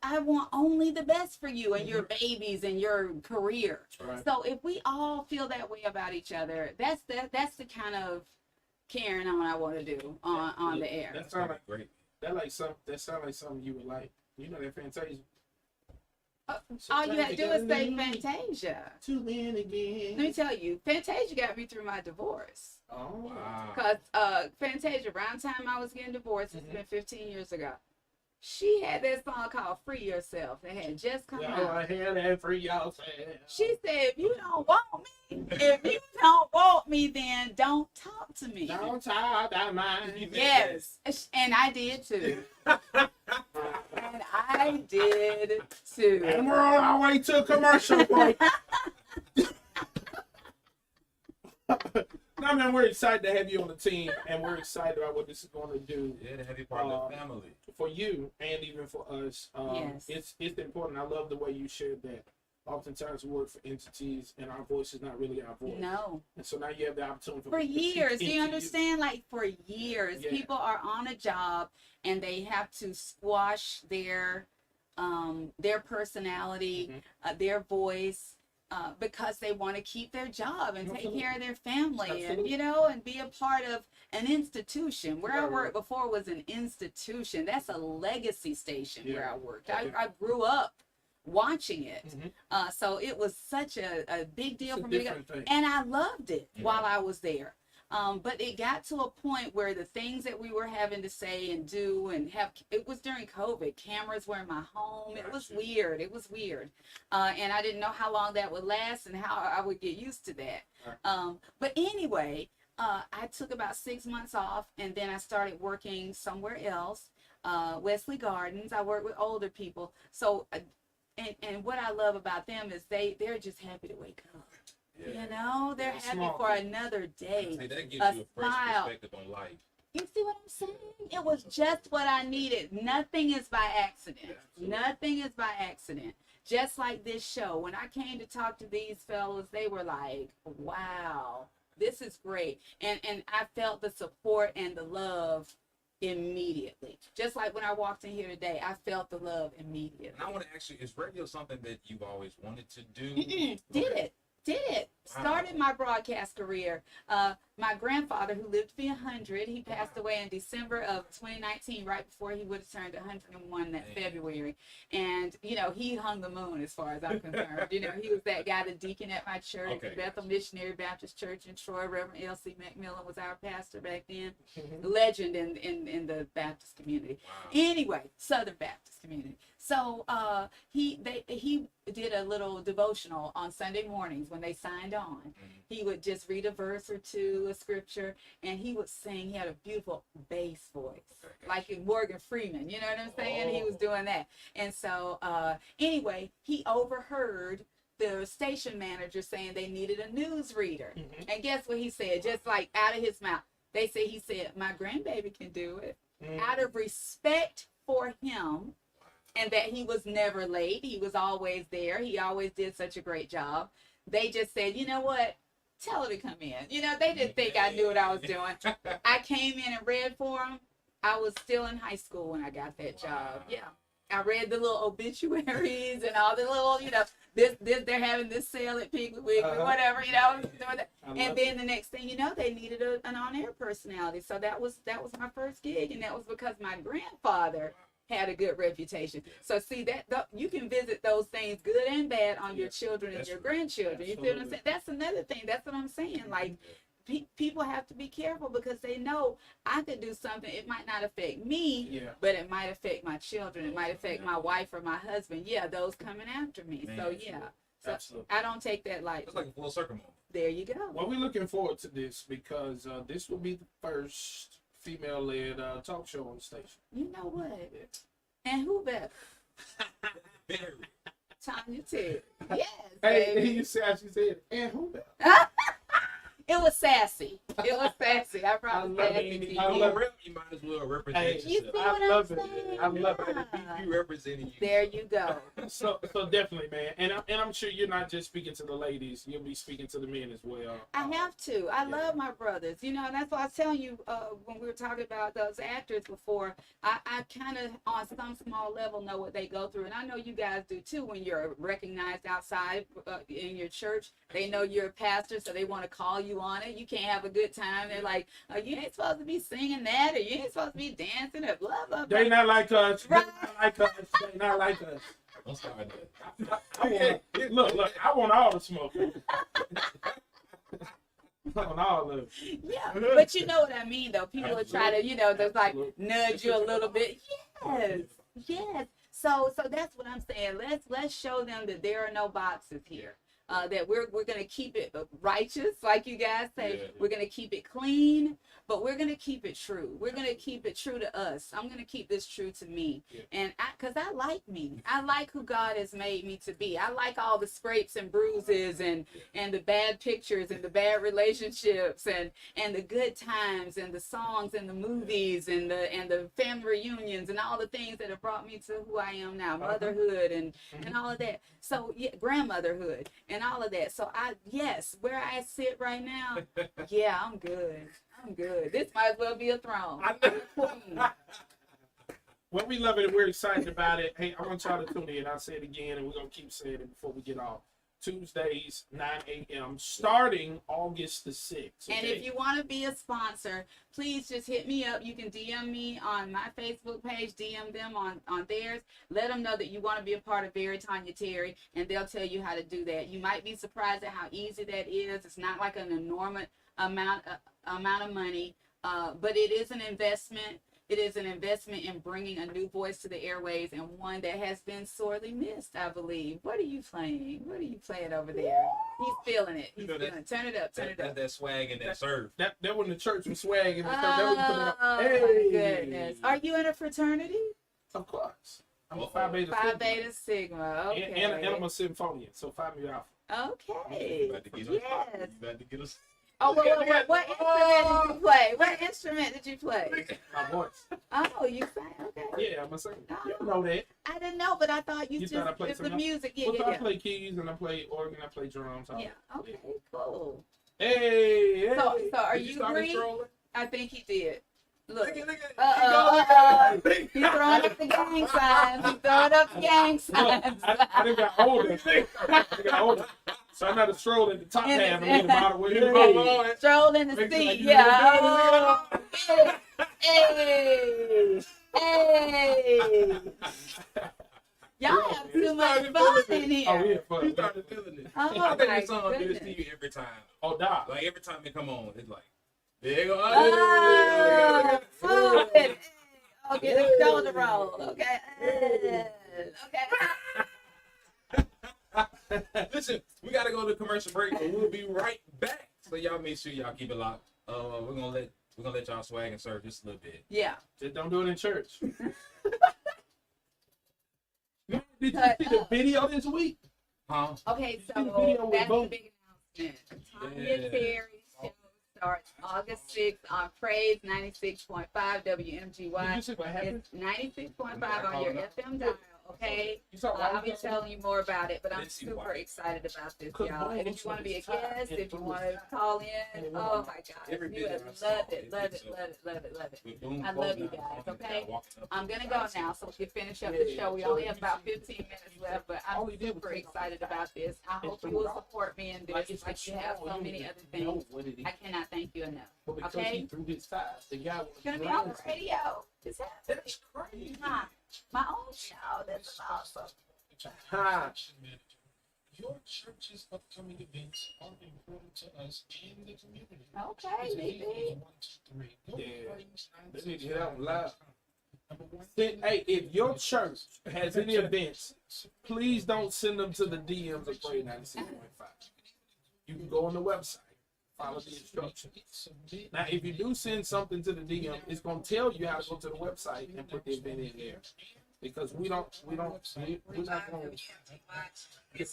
only the best for you and your babies and your career. Right. So if we all feel that way about each other, that's the kind of carrying on I want to do on the air. That sound like Great. that sound like something you would like. You know that Fantasia. All you have to do is say Fantasia. Too in again. Let me tell you, Fantasia got me through my divorce. Oh. Wow. Because Fantasia, around the time I was getting divorced, it's been 15 years ago, she had that song called Free Yourself. It had just come Yeah, out. I had that for y'all. She said, if you don't want me, then don't talk to me. Don't talk about mine. Yes. And I did too. And I did too. And we're on our way to a commercial break. No, man, we're excited to have you on the team, and we're excited about what this is going to do Yeah, the heavy part of the family. for you and even for us. Yes. It's important. I love the way you shared that. Oftentimes we work for entities, and our voice is not really our voice. No. And so now you have the opportunity For people to speak years, do you into understand? Like for years, Yeah. people are on a job and they have to squash their personality, Mm-hmm. their voice, because they want to keep their job and take Absolutely. care of their family, Absolutely. and and be a part of an institution. Where I Right, worked before was an institution. That's a legacy station where Yeah. I worked. Yeah. I grew up watching it. Mhm. So it was such a big deal It's a for me to go, different thing. and I loved it Yeah. while I was there. But it got to a point where the things that we were having to say and do and have, it was during COVID. Cameras were in my home. It was Gotcha. weird. It was weird. And I didn't know how long that would last and how I would get used to that. Right. But anyway, I took about 6 months off and then I started working somewhere else. Wesley Gardens. I work with older people. So, and what I love about them is they're just happy to wake up. Yeah. You know, they're Yeah, happy small for things. another day. See, that gives A you a fresh smile. perspective on life. You see what I'm saying? It was just what I needed. Nothing is by accident. Absolutely. Nothing is by accident. Just like this show. When I came to talk to these fellas, they were like, wow, this is great. And I felt the support and the love immediately. Just like when I walked in here today, I felt the love immediately. And I want to ask you, is radio something that you've always wanted to do? Did it. Wow. Started my broadcast career. My grandfather, who lived to be 100, he passed away in December of 2019, right before he would have turned 101 that Man. February. And, you know, he hung the moon as far as I'm concerned. You know, he was that guy, the deacon at my church, Okay. Bethel Missionary Baptist Church in Troy. Reverend L.C. McMillan was our pastor back then. Mhm. Legend in the Baptist community. Wow. Anyway, Southern Baptist community. So he did a little devotional on Sunday mornings when they signed on. He would just read a verse or two, a scripture, and he would sing. He had a beautiful bass voice, like in Morgan Freeman. You know what I'm saying? He was doing that. And so anyway, he overheard the station manager saying they needed a news reader. Mhm. And guess what he said? Just like out of his mouth. He said, my grandbaby can do it. Mhm. Out of respect for him and that he was never late, he was always there, he always did such a great job, they just said, you know what, tell her to come in. You know, they didn't think I knew what I was doing. I came in and read for him. I was still in high school when I got that job. Yeah, I read the little obituaries and all the little, you know, this they're having this sale at Piggly Wiggly, whatever, you know, doing that. I love And then the next thing you know, they needed an on-air personality. So that was my first gig, and that was because my grandfather had a good reputation. So see you can visit those things, good and bad, on your children and That's your right. grandchildren. You feel what I'm saying? That's another thing. That's what I'm saying. Like people have to be careful because they know I could do something. It might not affect me, Yeah. but it might affect my children. It might affect my wife or my husband. Yeah, those coming after me. So Man, yeah. So Absolutely. I don't take that lightly. It's like a full circle moment. There you go. Well, we're looking forward to this because this will be the first female-led talk show on the station. You know what? And who better? Very. Tanya Ted. Yes. Hey, baby. you see how she said, and who better? It was sassy. It was sassy. I brought I the love sassy it. to I you. love You might as well represent Hey, You see yourself. what I I'm love it. saying? I love it. Yeah. You representing you. There you go. So definitely, man, and I'm sure you're not just speaking to the ladies; you'll be speaking to the men as well. I have to. I Yeah. love my brothers. You know, and that's why I was telling you when we were talking about those actors before. I kind of, on some small level, know what they go through, and I know you guys do too. When you're recognized outside in your church, they know you're a pastor, so they want to call you on it. You can't have a good time. They're like, oh, you ain't supposed to be singing that, or you ain't supposed to be dancing, or blah blah blah. They not like us. Right. They not like us. They not like us. Don't start that. I want, look, I want all the smoke. I want all of it. Yeah, but you know what I mean, though. People will try to, you know, just like Absolutely. nudge you a little bit. Yes, yes. So that's what I'm saying. Let's show them that there are no boxes here. That we're gonna keep it righteous, like you guys say. Yeah. We're gonna keep it clean, but we're gonna keep it true. We're gonna keep it true to us. I'm gonna keep this true to me, Yeah. and because I like me. I like who God has made me to be. I like all the scrapes and bruises and the bad pictures and the bad relationships and the good times and the songs and the movies and the family reunions and all the things that have brought me to who I am now, motherhood and all of that. So yeah, grandmotherhood and all of that. So where I sit right now, yeah, I'm good. I'm good. This might as well be a throne. I know. Well, we love it and we're excited about it. Hey, I want y'all to tune in. I'll say it again and we're going to keep saying it before we get off. Tuesdays, 9 a.m. starting August the 6th. And if you want to be a sponsor, please just hit me up. You can DM me on my Facebook page, DM them on theirs. Let them know that you want to be a part of Very Tanya Terry, and they'll tell you how to do that. You might be surprised at how easy that is. It's not like an enormous amount of money, but it is an investment. It is an investment in bringing a new voice to the airwaves, and one that has been sorely missed, I believe. What are you playing? What are you playing over there? He's feeling it. He's feeling it. Turn it up. Turn it up. That swag and that serve. That when the church was swagging. Oh, my goodness. Are you in a fraternity? Of course. I'm a Phi Beta Phi Sigma. Beta Sigma. Okay. And I'm a symphonian, so Phi Mu Alpha. Okay. You about to get us. Yes. You about to get us. Oh, what instrument did you play? What instrument did you play? My voice. Oh, you sang? Okay. Yeah, I'm a singer. You know that. I didn't know, but I thought you thought I just played it's the something else? music. Yeah, Well, yeah, I yeah. play keys and I play organ, I play drums. Yeah. Okay. Cool. Hey, hey. So are Did you start agree? strolling? I think he did. Look. Look at He's throwing up the gang signs. He's throwing up the gang signs. I done got older. I got older. So I'm not a stroll at the top In half the- and in the bottom with it. Stroll in the Make it seat. like you Yeah. Oh, hey. Hey. Y'all have too much fun in here. Oh, yeah, fun. You started feeling it. Oh, I think my this song do this to goodness. you every time. Oh, dog. Like every time it come on, it's like, there you go. Oh, food. Hey. Oh, get a shoulder roll. Okay. Okay. Listen, we gotta go to commercial break, but we'll be right back. So y'all make sure y'all keep it locked. We're gonna let y'all swag and serve just a little bit. Yeah. Just don't do it in church. Man, did you see the video this week? Huh? Okay, Did you see the video so with that's the Bo? big announcement. Tanya Yeah. Terry's show starts August 6th on Praise 96.5 Did WMGY. you see what happened? It's 96.5 on your FM dial, okay? You saw I'll be telling you more about it, but I'm Let's see super why. excited about this, Cause y'all. Bo And if was you want to be a on his side guest, and if you Bo want was to call in, and it oh was my gosh, every you video have I saw, loved it, it love did it, so. love it, love it, love it. With boom, I boom, love you now, guys, walking okay? down, walking up. I'm gonna go now so we can finish up the show. We only have about 15 minutes left, but I'm All he did was super take off excited his hat about this. I and hope you threw it will off. support me in this, it's like you have small, so you many didn't other know things. what it is. I cannot thank you enough. But because Okay? he threw his thighs, the guy was It's gonna be on the radio. It's happening. That's crazy. My own show. That's awesome. Ha. Your church's upcoming events are important to us and the community. Okay, Visit baby. 1, 2, 3. Go to Yeah. Praise They need to hear that one loud. Number one, Hey, if your church has any events, please don't send them to the DMs of Praise 96.5. You can go on the website, follow the instructions. submit Now, if you do send something to the DM, it's gonna tell you how to go to the website and put the event in there. Because we're not gonna get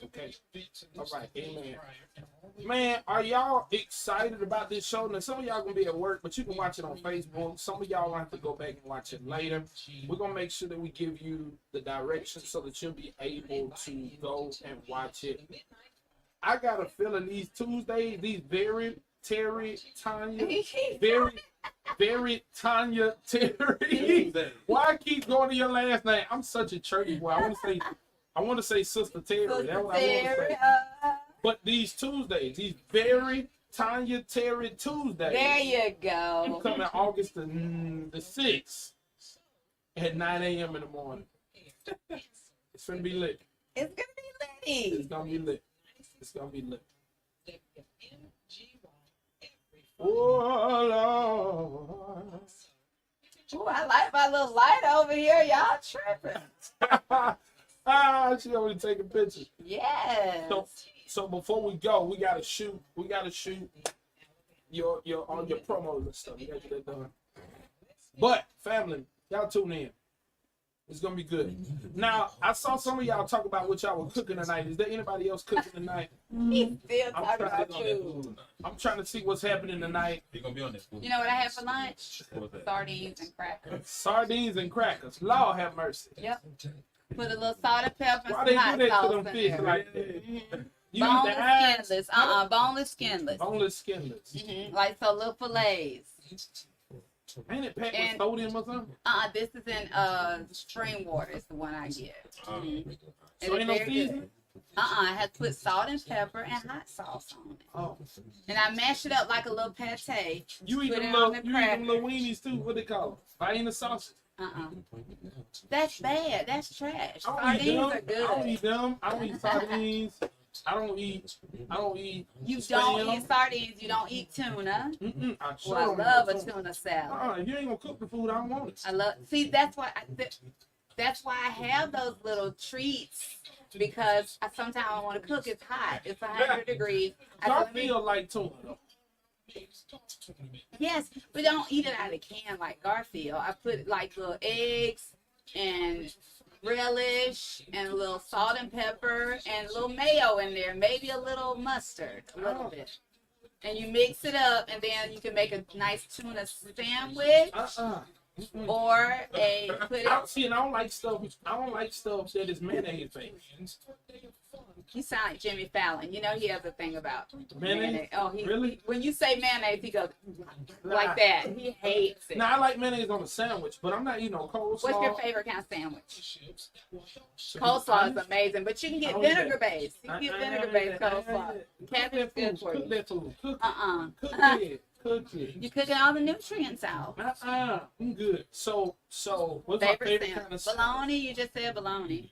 okay. All right, amen. Man, are y'all excited about this show? Now, some of y'all gonna be at work, but you can watch it on Facebook. Some of y'all will have to go back and watch it later. We're gonna make sure that we give you the directions so that you'll be able to go and watch it. I got a feeling these Tuesdays, these very Terry, Tanya, very Tanya Terry. Why I keep going to your last name? I'm such a churchy boy. I want to say Sister Terry. That's what I want to say. But these Tuesdays, these very Tanya Terry Tuesdays. There you go. Coming August the 6th at 9 a.m. in the morning. It's gonna be lit. It's gonna be It's litty. gonna be lit. It's gonna be lit. Oh Lord. Ooh, I like my little light over here. Y'all tripping. She already taking pictures. Yes. So before we go, we gotta shoot your all your promos and stuff. You gotta get that done. But family, y'all tune in. It's gonna be good. Now, I saw some of y'all talk about what y'all were cooking tonight. Is there anybody else cooking tonight? He's still I'm talking trying about On that food. food. I'm trying to see what's happening tonight. You're gonna be on this food. You know what I had for lunch? What was that? Sardines and crackers. Sardines and crackers. Lord have mercy. Yep. Put a little salt and pepper and Why some they hot do that to sauce them in fish there. like that? You eat Boneless, the eyes? skinless. Boneless, skinless. Boneless, skinless. Like so little fillets. Ain't it packed with And- sodium or something? This is in spring water. It's the one I get. Um, And So ain't no it's very good. seasoning? I had to put salt and pepper and hot sauce on it. Oh, And I mash it up like a little pate. you eat Put them it on little, the you eat them cracker. little weenies too. What they call them? Vienna sausage. That's bad. That's trash. I don't eat Sardines them. are I don't good. eat them. I don't eat sardines. I don't eat. You spam. don't eat sardines. You don't eat tuna. I sure Well, don't I love eat a tuna. tuna salad. If you ain't gonna cook the food, I don't want it. I love. See, that's why. That's why I have those little treats because sometimes I want to cook. It's hot. It's 100 degrees. I said, let me- Garfield like tuna though. Yes, we don't eat it out of the can like Garfield. I put like little eggs and relish and a little salt and pepper and a little mayo in there, maybe a little mustard, a little bit. And you mix it up, and then you can make a nice tuna sandwich or a put it. See, and I don't like stuff. I don't like stuff that is mayonnaise based. You sound like Jimmy Fallon. You know he has a thing about Mayonnaise? Oh, he Really? when you say mayonnaise, he goes like that. He hates it. Now I like mayonnaise on a sandwich, but I'm not eating no coleslaw. What's your favorite kind of sandwich? Coleslaw is amazing, but you can get vinegar based. You can get vinegar based coleslaw. Cabbage is good for you. Cook that food. Cook Uh-uh. it. Cook it. You're cooking all the nutrients out. I'm good. So what's my Favorite favorite kind sandwich? of sandwich? Bologna, you just said bologny.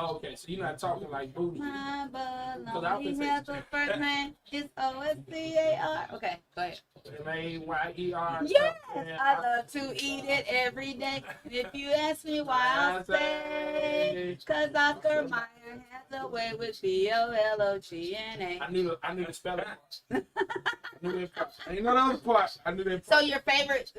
Oh, okay, so you're not talking like booty. My I bologna was has a first name. It's O-S-C-A-R. Okay, go ahead. M-A-Y-E-R. Yes, I love to eat it every day. And if you ask me why, I say, cause Oscar Mayer has a way with B-O-L-O-G-N-A. I knew the spelling. I knew that part. I ain't know the other part. I knew that So part. your favorite,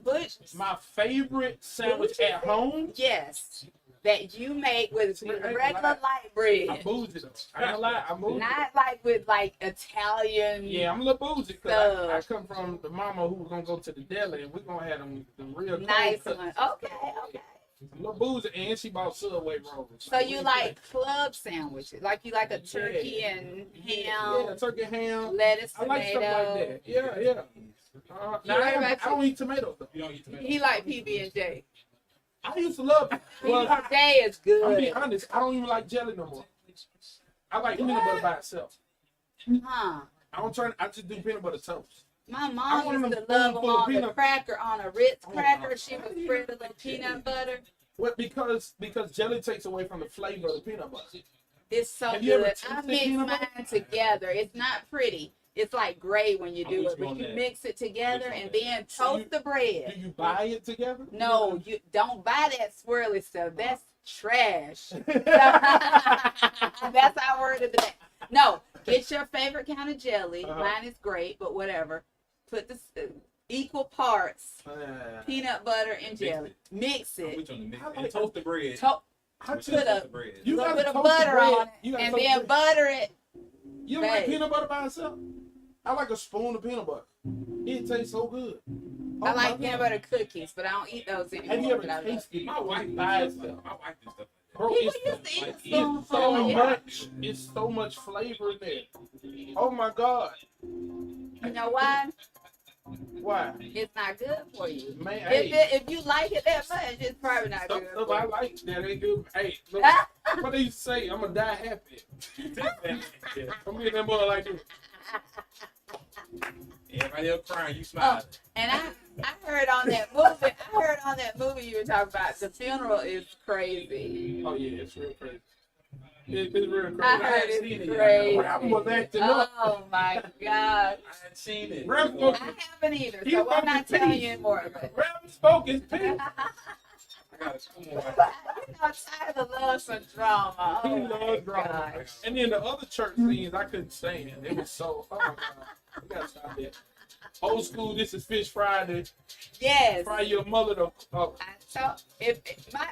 Butch? My favorite sandwich at home. Yes, that you make with See, I ain't regular gonna light I bread. bougie though. I ain't gonna lie. I bougie. Not like with like Italian. Yeah, I'm a little bougie because I So- come from the mama who was gonna go to the deli and we're gonna have them real cold Nice cuts. one. Okay. A little bougie, and she bought Subway rolls. So you like club sandwiches? Like you like a turkey and ham, Yeah, turkey ham. lettuce, I like stuff like tomato. that. Yeah. Now, I don't eat tomatoes though. You don't eat tomatoes. He like PB&J. I used to love it. Well, PB&J is I'm being good. honest. I don't even like jelly no more. I like peanut butter by itself. Huh? I just do peanut butter toast. My I mom want used them to love them spoonful of on the peanut- cracker, on a Ritz Oh, cracker. God. She would spread a little peanut butter. What? Because jelly takes away from the flavor of the peanut butter. It's so Have you ever good. I tasted mix peanut butter? mine together. It's not pretty. It's like gray when you I'm do with it, you but on you that. mix it together I'm and with you then So toast the bread. Do you buy it together? No, you don't buy that swirly stuff. That's trash. That's our word of the day. No, get your favorite kind of jelly. Uh-huh. Mine is great, but whatever. Put the equal parts peanut butter and jelly. Mix I'm it. with you on the mix. I like- And toast the bread. I With just, put a- the bread. you Little gotta bit of toast the butter bread. on You it, gotta and toast then the bread. butter it. You don't like Babe. peanut butter by itself? I like a spoon of peanut butter. It tastes so good. Oh I my like peanut God. butter cookies, but I don't eat those anymore. Have you ever but I love- tasted My wife it by itself? My wife did stuff Bro, People it's, used to eat a like, it's so spoonful. Yeah. much. It's so much flavor in there. Oh my God. You know why? Why? It's not good for you. Man, hey. If you like it that much, it's probably not Some good stuff for I you. like that ain't good. Hey, look, what they used to say? I'm gonna die happy. I'm getting that boy like this. Everybody else crying, you smile. And I heard on that movie you were talking about, the funeral is crazy. Oh yeah, it's real crazy. It's real crazy. I heard hadn't it's seen it yet. crazy. Rap was acting up. Oh my God. I hadn't seen it. Rap I was, haven't either, He so I'm not fucking telling peace. you anymore. But rap spoke his piece. I gotta come on. you know, Tyler loves some drama. He Oh my loved drama. gosh. And then the other church scenes I couldn't stand. It was so, oh my God. You gotta stop that. Old school, this is Fish Friday. Yes. Fry your mother to, I told if my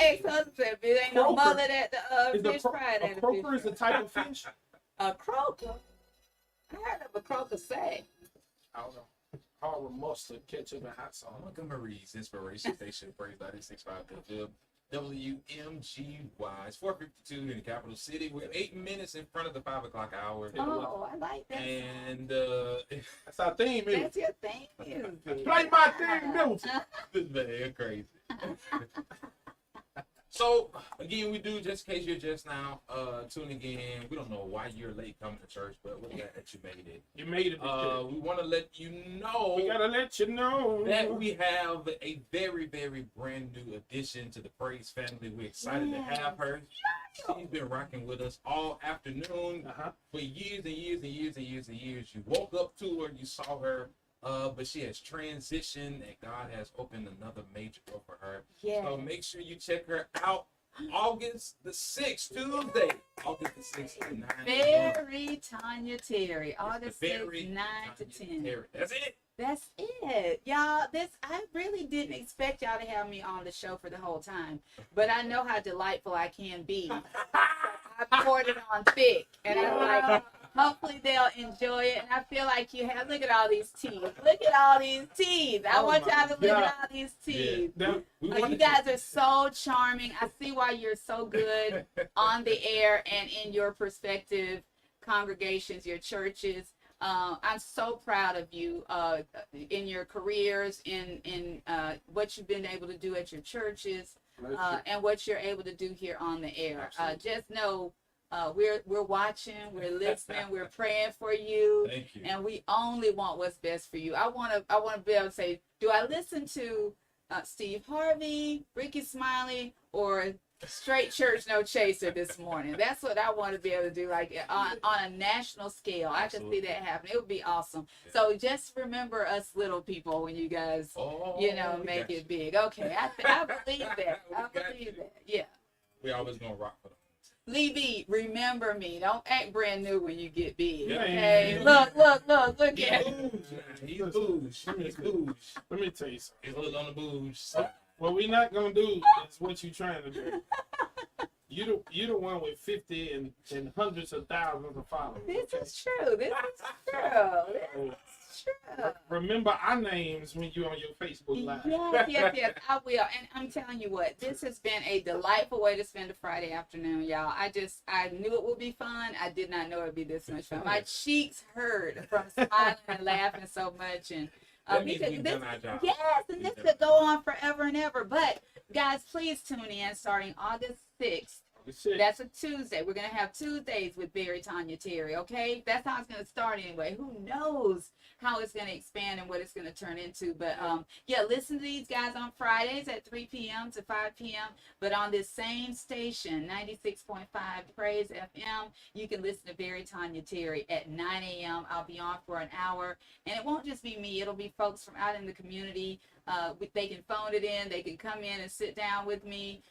ex-husband said if it ain't no Croaker. mullet at the is the fish cro- Friday. a croaker is a type of fish? A croaker. I heard of a croaker say. I don't know. All with mustard, ketchup, and hot sauce. Montgomery's Inspiration Station, Praise 96.5 WMGY. It's 4:52 in the capital city. We're 8 minutes in front of the 5 o'clock hour. Oh, I like that. And That's our theme, man. That's your thing, music. Play my theme music. this man crazy. So again, we do, just in case you're just now tuning in. We don't know why you're late coming to church, but we're glad that you made it. You made it. We want to let you know We gotta let you know that we have a very, very brand new addition to the Praise family. We're excited to have her. She's been rocking with us all afternoon for years and years and years and years and years. You woke up to her, you saw her, but she has transitioned, and God has opened another major door for her. Yeah. So make sure you check her out August the 6th, Tuesday. August the 6th at 9 a.m. Very Tanya Terry, August 6th, 9 to 10. Terry. That's it. That's it, y'all. I really didn't expect y'all to have me on the show for the whole time, but I know how delightful I can be. I poured it on thick, and I'm like, hopefully they'll enjoy it. And I feel like you have. Look at all these teeth. Look at all these teeth. I want y'all to look at all these teeth. You guys are so charming. I see why you're so good on the air and in your perspective congregations, your churches. I'm so proud of you in your careers, in what you've been able to do at your churches, and what you're able to do here on the air. Just know we're watching, we're listening, we're praying for you, Thank you. and we only want what's best for you. I want to be able to say, do I listen to Steve Harvey, Ricky Smiley, or Straight Church No Chaser this morning? That's what I want to be able to do, like on a national scale. I can see that happen. It would be awesome. Yeah. So just remember us little people when you guys, make it big. Okay, I believe that. I believe that. Yeah. We always gonna rock for them. Lee B, remember me. Don't act brand new when you get big. Yeah. Okay. Look He's at. He's booze. He's booze. Let me tell you something. He's a little on the booze side. What we're not gonna do is what you trying to do. You the one with 50 and hundreds of thousands of followers. This is true. This is true. Remember our names when you're on your Facebook Live. Yes, I will. And I'm telling you what, this has been a delightful way to spend a Friday afternoon, y'all. I knew it would be fun. I did not know it would be this much fun. My cheeks hurt from smiling and laughing so much. And That means we've done our job. yes, and this could go on forever and ever. But guys, please tune in starting August 6th. That's a Tuesday. We're going to have Tuesdays with Barry Tanya Terry, okay? That's how it's going to start anyway. Who knows how it's going to expand and what it's going to turn into. But, listen to these guys on Fridays at 3 p.m. to 5 p.m. But on this same station, 96.5 Praise FM, you can listen to Barry Tanya Terry at 9 a.m. I'll be on for an hour. And it won't just be me. It'll be folks from out in the community. They can phone it in. They can come in and sit down with me.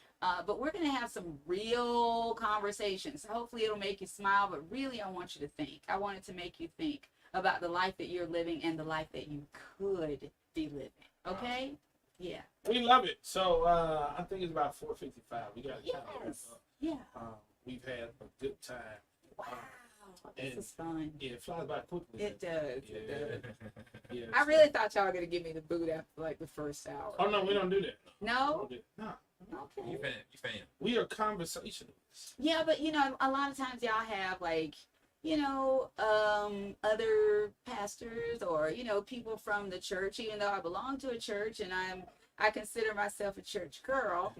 But we're going to have some real conversations. Hopefully it'll make you smile, but really I want you to think. I want it to make you think about the life that you're living and the life that you could be living. Okay? Yeah. We love it. So I think it's about 4:55. We got to Yes. Yeah. we've had a good time. Wow. This and- is fun. Yeah, it flies by quickly. It does. Yeah. It does. Yeah, I so- really thought y'all were going to give me the boot after like the first hour. Oh no, we don't do that. We No? don't do that. No, Okay. You fan. we are conversationalists. Yeah, but a lot of times y'all have like, other pastors or, people from the church, even though I belong to a church and I consider myself a church girl.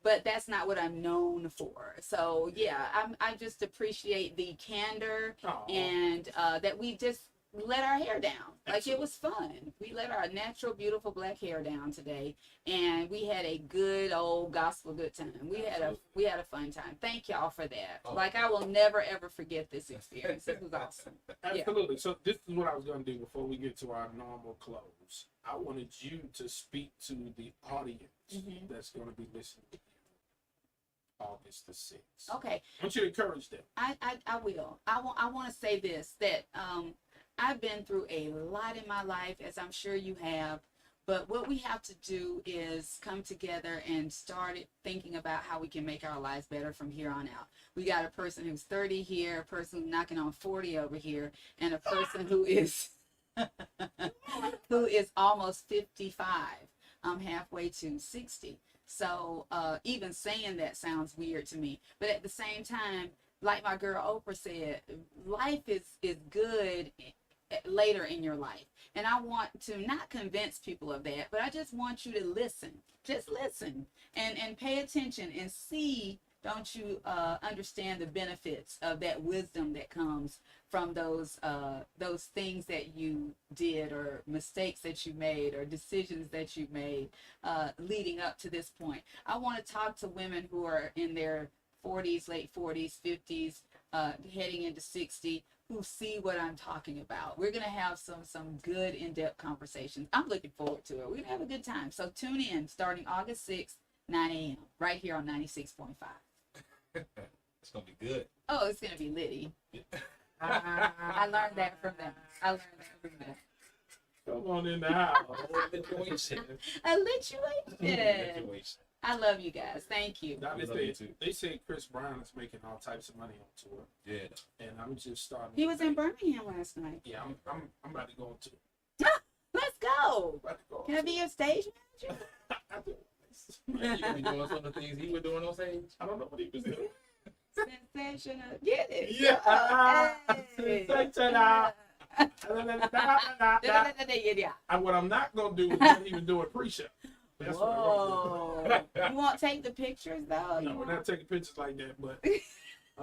But that's not what I'm known for. So yeah, I just appreciate the candor Aw. and that we just let our hair down. Like Absolutely. it was fun. We let our natural, beautiful black hair down today, and we had a good old gospel good time. We had a fun time. Thank y'all for that. Oh. Like I will never ever forget this experience. It was awesome. Absolutely. So this is what I was going to do before we get to our normal close. I wanted you to speak to the audience Mhm. that's going to be listening to you August the 6th. Okay. I want you to encourage them. I will. I want to say this, that I've been through a lot in my life, as I'm sure you have. But what we have to do is come together and start thinking about how we can make our lives better from here on out. We got a person who's 30 here, a person who's knocking on 40 over here, and a person who is who is almost 55. I'm halfway to 60. So even saying that sounds weird to me. But at the same time, like my girl Oprah said, life is good later in your life. And I want to not convince people of that, but I just want you to listen. Just listen and pay attention and see. Don't you understand the benefits of that wisdom that comes from those things that you did, or mistakes that you made, or decisions that you made leading up to this point? I want to talk to women who are in their 40s, late 40s, 50s, heading into 60, who see what I'm talking about. We're going to have some good in-depth conversations. I'm looking forward to it. We're going to have a good time. So tune in starting August 6th, 9 a.m. right here on 96.5. It's gonna be good. Oh, it's going to be litty. I learned that from them. Come on in the house. Alliteration. I love you guys. Thank you. Now, We love you too. they say Chris Brown is making all types of money on tour, Yeah. and I'm just starting. He was in Birmingham last night. Yeah, I'm about to go on tour. Let's go. About to go. Can I be your stage manager? I do. Man, you gonna be doing some of the things he was doing on stage? I don't know what he was doing. Sensational. Get it. Yeah. Hey. Sensational. Yeah. And what I'm not gonna do is not even do a pre-show. That's what I'm Whoa. You won't take the pictures though? gonna do. You No, we're won't? not taking pictures like that, but I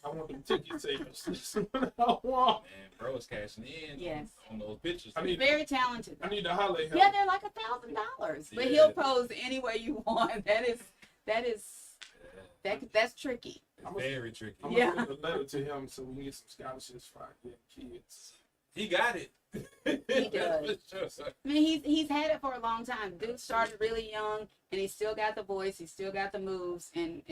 want them ticket sales. That's what I want. Man, bro is cashing in Yes. on those pictures. I need- Very talented. I need to holler at him. Yeah, they're like $1,000, but Yeah. he'll pose any way you want. That's tricky. It's very tricky. I'm Yeah. gonna send a letter to him so we can get some scholarships for our kids. He got it. He does. For sure. I mean, he's had it for a long time. Dude started really young, and he's still got the voice. He's still got the moves, and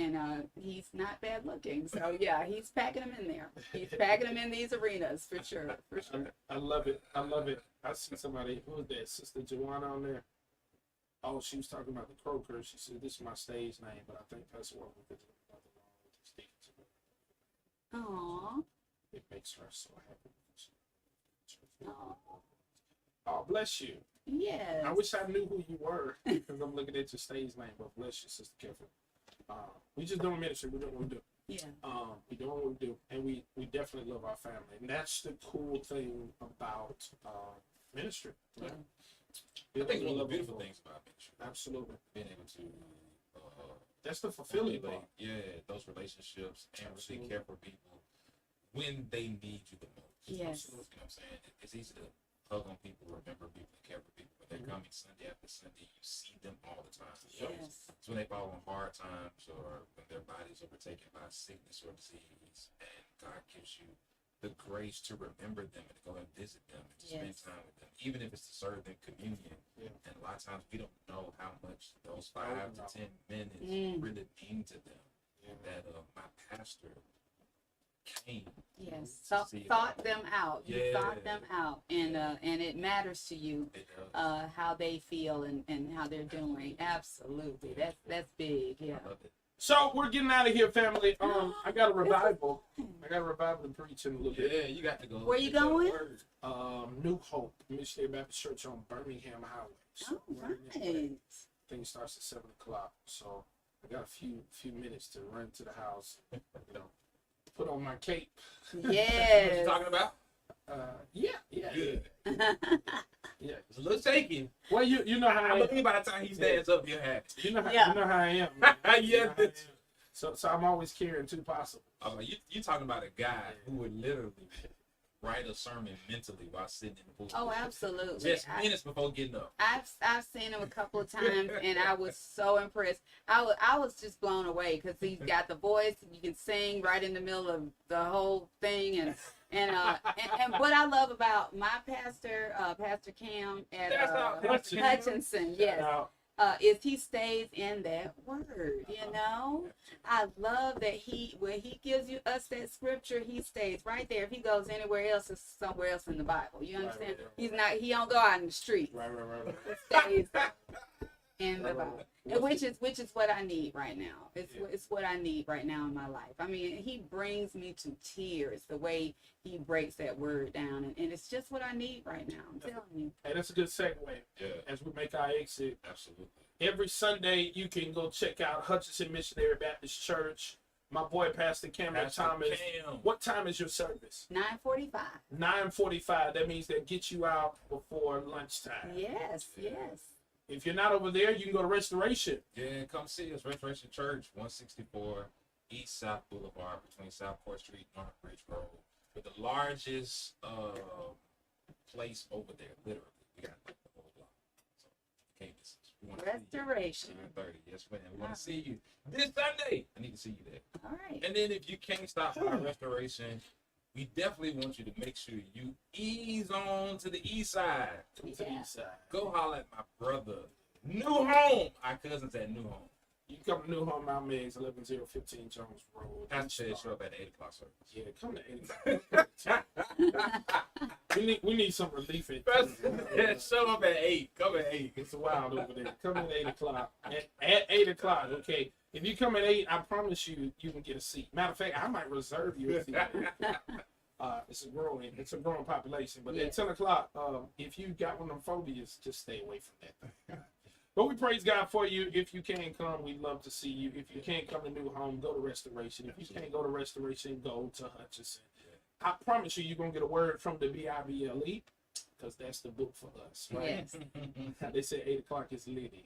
he's not bad looking. So yeah, he's packing them in there. He's packing them in these arenas for sure. For sure. I love it. I love it. I see somebody, who was that? Sister Joanna on there. Oh, she was talking about the croaker. She said, "This is my stage name, but I think that's what we're going to Aww. It makes her so happy. Aw. Oh, bless you. Yes. I wish I knew who you were because I'm looking at your stage name, but bless you, Sister Kevin. We just doing ministry. We're doing what we do. Yeah. We doing what we do, and we definitely love our family, and that's the cool thing about ministry. Right? I think one of the beautiful things about ministry, Absolutely, being able to that's the fulfilling part. those relationships and really Absolutely. care for people when they need you the most. Yes. You know what I'm saying? It's easy to hug on people, remember people, and care for people, but they're coming Sunday after Sunday. You see them all the time. Yes. It's when they fall on hard times or when their body's overtaken by sickness or disease, and God gives you the grace to remember them and to go and visit them and to spend Yes. time with them, even if it's to serve them communion. Yeah. And a lot of times we don't know how much those Oh, 5 no. to 10 minutes Mm. really mean to them. Yeah. That my pastor came. Yes. See Thought that. them out. You Yeah. thought them out, and it matters to you It does. how they feel and how they're doing. Absolutely. That's big. Yeah. I love it. So we're getting out of here, family. I got a revival. I got a revival to preach in a little bit. Yeah, you got to go. Where you get that going? word. New Hope Missionary Baptist Church on Birmingham Highway. So All we're in that way. right. Thing starts at 7:00. So I got a few minutes to run to the house. Put on my cape. What you Yes. talking about? Yeah. Good. Yeah. It's a little shaky. Well, you know how I I am. believe by the time he stands up, you're happy. You know how Yeah. I am. man. Yeah, You know how I am. bitch. So I'm always carrying two possibles. You talking about a guy who would literally write a sermon mentally while sitting in the pulpit. Oh, absolutely. Just minutes before getting up. I've seen him a couple of times, and I was so impressed. I was just blown away because he's got the voice. You can sing right in the middle of the whole thing, and what I love about my pastor, Pastor Cam at Hutchinson, yes, Now, is he stays in that word. You know, I love that when he gives us that scripture, he stays right there. If he goes anywhere else, it's somewhere else in the Bible. You understand? Right. He don't go out in the street. right. He stays in the Bible. And which is what I need right now. It's what I need right now in my life. I mean, he brings me to tears the way he breaks that word down, and it's just what I need right now. I'm telling you. Hey, that's a good segue Yeah, as we make our exit. absolutely. Every Sunday, you can go check out Hutchinson Missionary Baptist Church. My boy, Pastor Cameron Pastor Thomas. Cam. What time is your service? 9:45. 9:45. That means that gets you out before lunchtime. Yes, yes. If you're not over there, you can go to Restoration. Yeah, come see us. Restoration Church, 164 East South Boulevard, between Southport Street and North Bridge Road. With the largest place over there, literally. We got like the whole block. So you can't miss us. We want to see you. Restoration. 7:30. Yes, ma'am. We want to see you this Sunday. I need to see you there. All right. And then if you can't stop by Restoration, we definitely want you to make sure you ease on to the east side. Come to the Yeah. east side. Go holler at my brother. New Home. Our cousins at New Home. You can come to New Home, Mount Meigs, 11015 Jones Road. Pastor said show up at the 8 o'clock service. Yeah, come to 8. we need some relief. Show up at 8. Come at 8. It's wild over there. Come at 8 o'clock. At 8 o'clock, okay. If you come at 8, I promise you, you can get a seat. Matter of fact, I might reserve you a seat. It's a growing population. But Yeah. at 10 o'clock, if you got one of them phobias, just stay away from that thing. But we praise God for you. If you can come, we'd love to see you. If you can't come to New Home, go to Restoration. If you can't go to Restoration, go to Hutchinson. I promise you, you're going to get a word from the BIBLE, because that's the book for us, right? Yes. They said 8 o'clock is Liddy.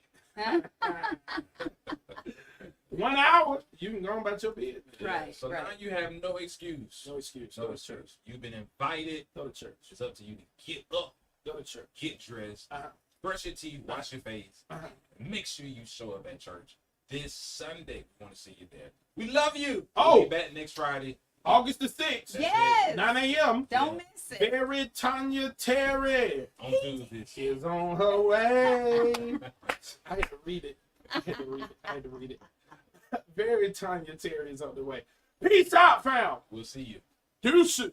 1 hour, you can go about your business. Right, So right. now you have no excuse. No excuse. No Go to church. excuse. You've been invited. Go to church. It's up to you to get up, Go to church. get dressed, Uh-huh. brush your teeth, wash your face. Uh-huh. Make sure you show up at church this Sunday. We want to see you there. We love you. Oh. We'll be back next Friday. August the 6th, Yes. 9 a.m. Don't miss it. Barry Tanya Terry On Tuesdays. is on her way. I had to read it. Very Tanya Terry is on the way. Peace out, fam. We'll see you. Deuces.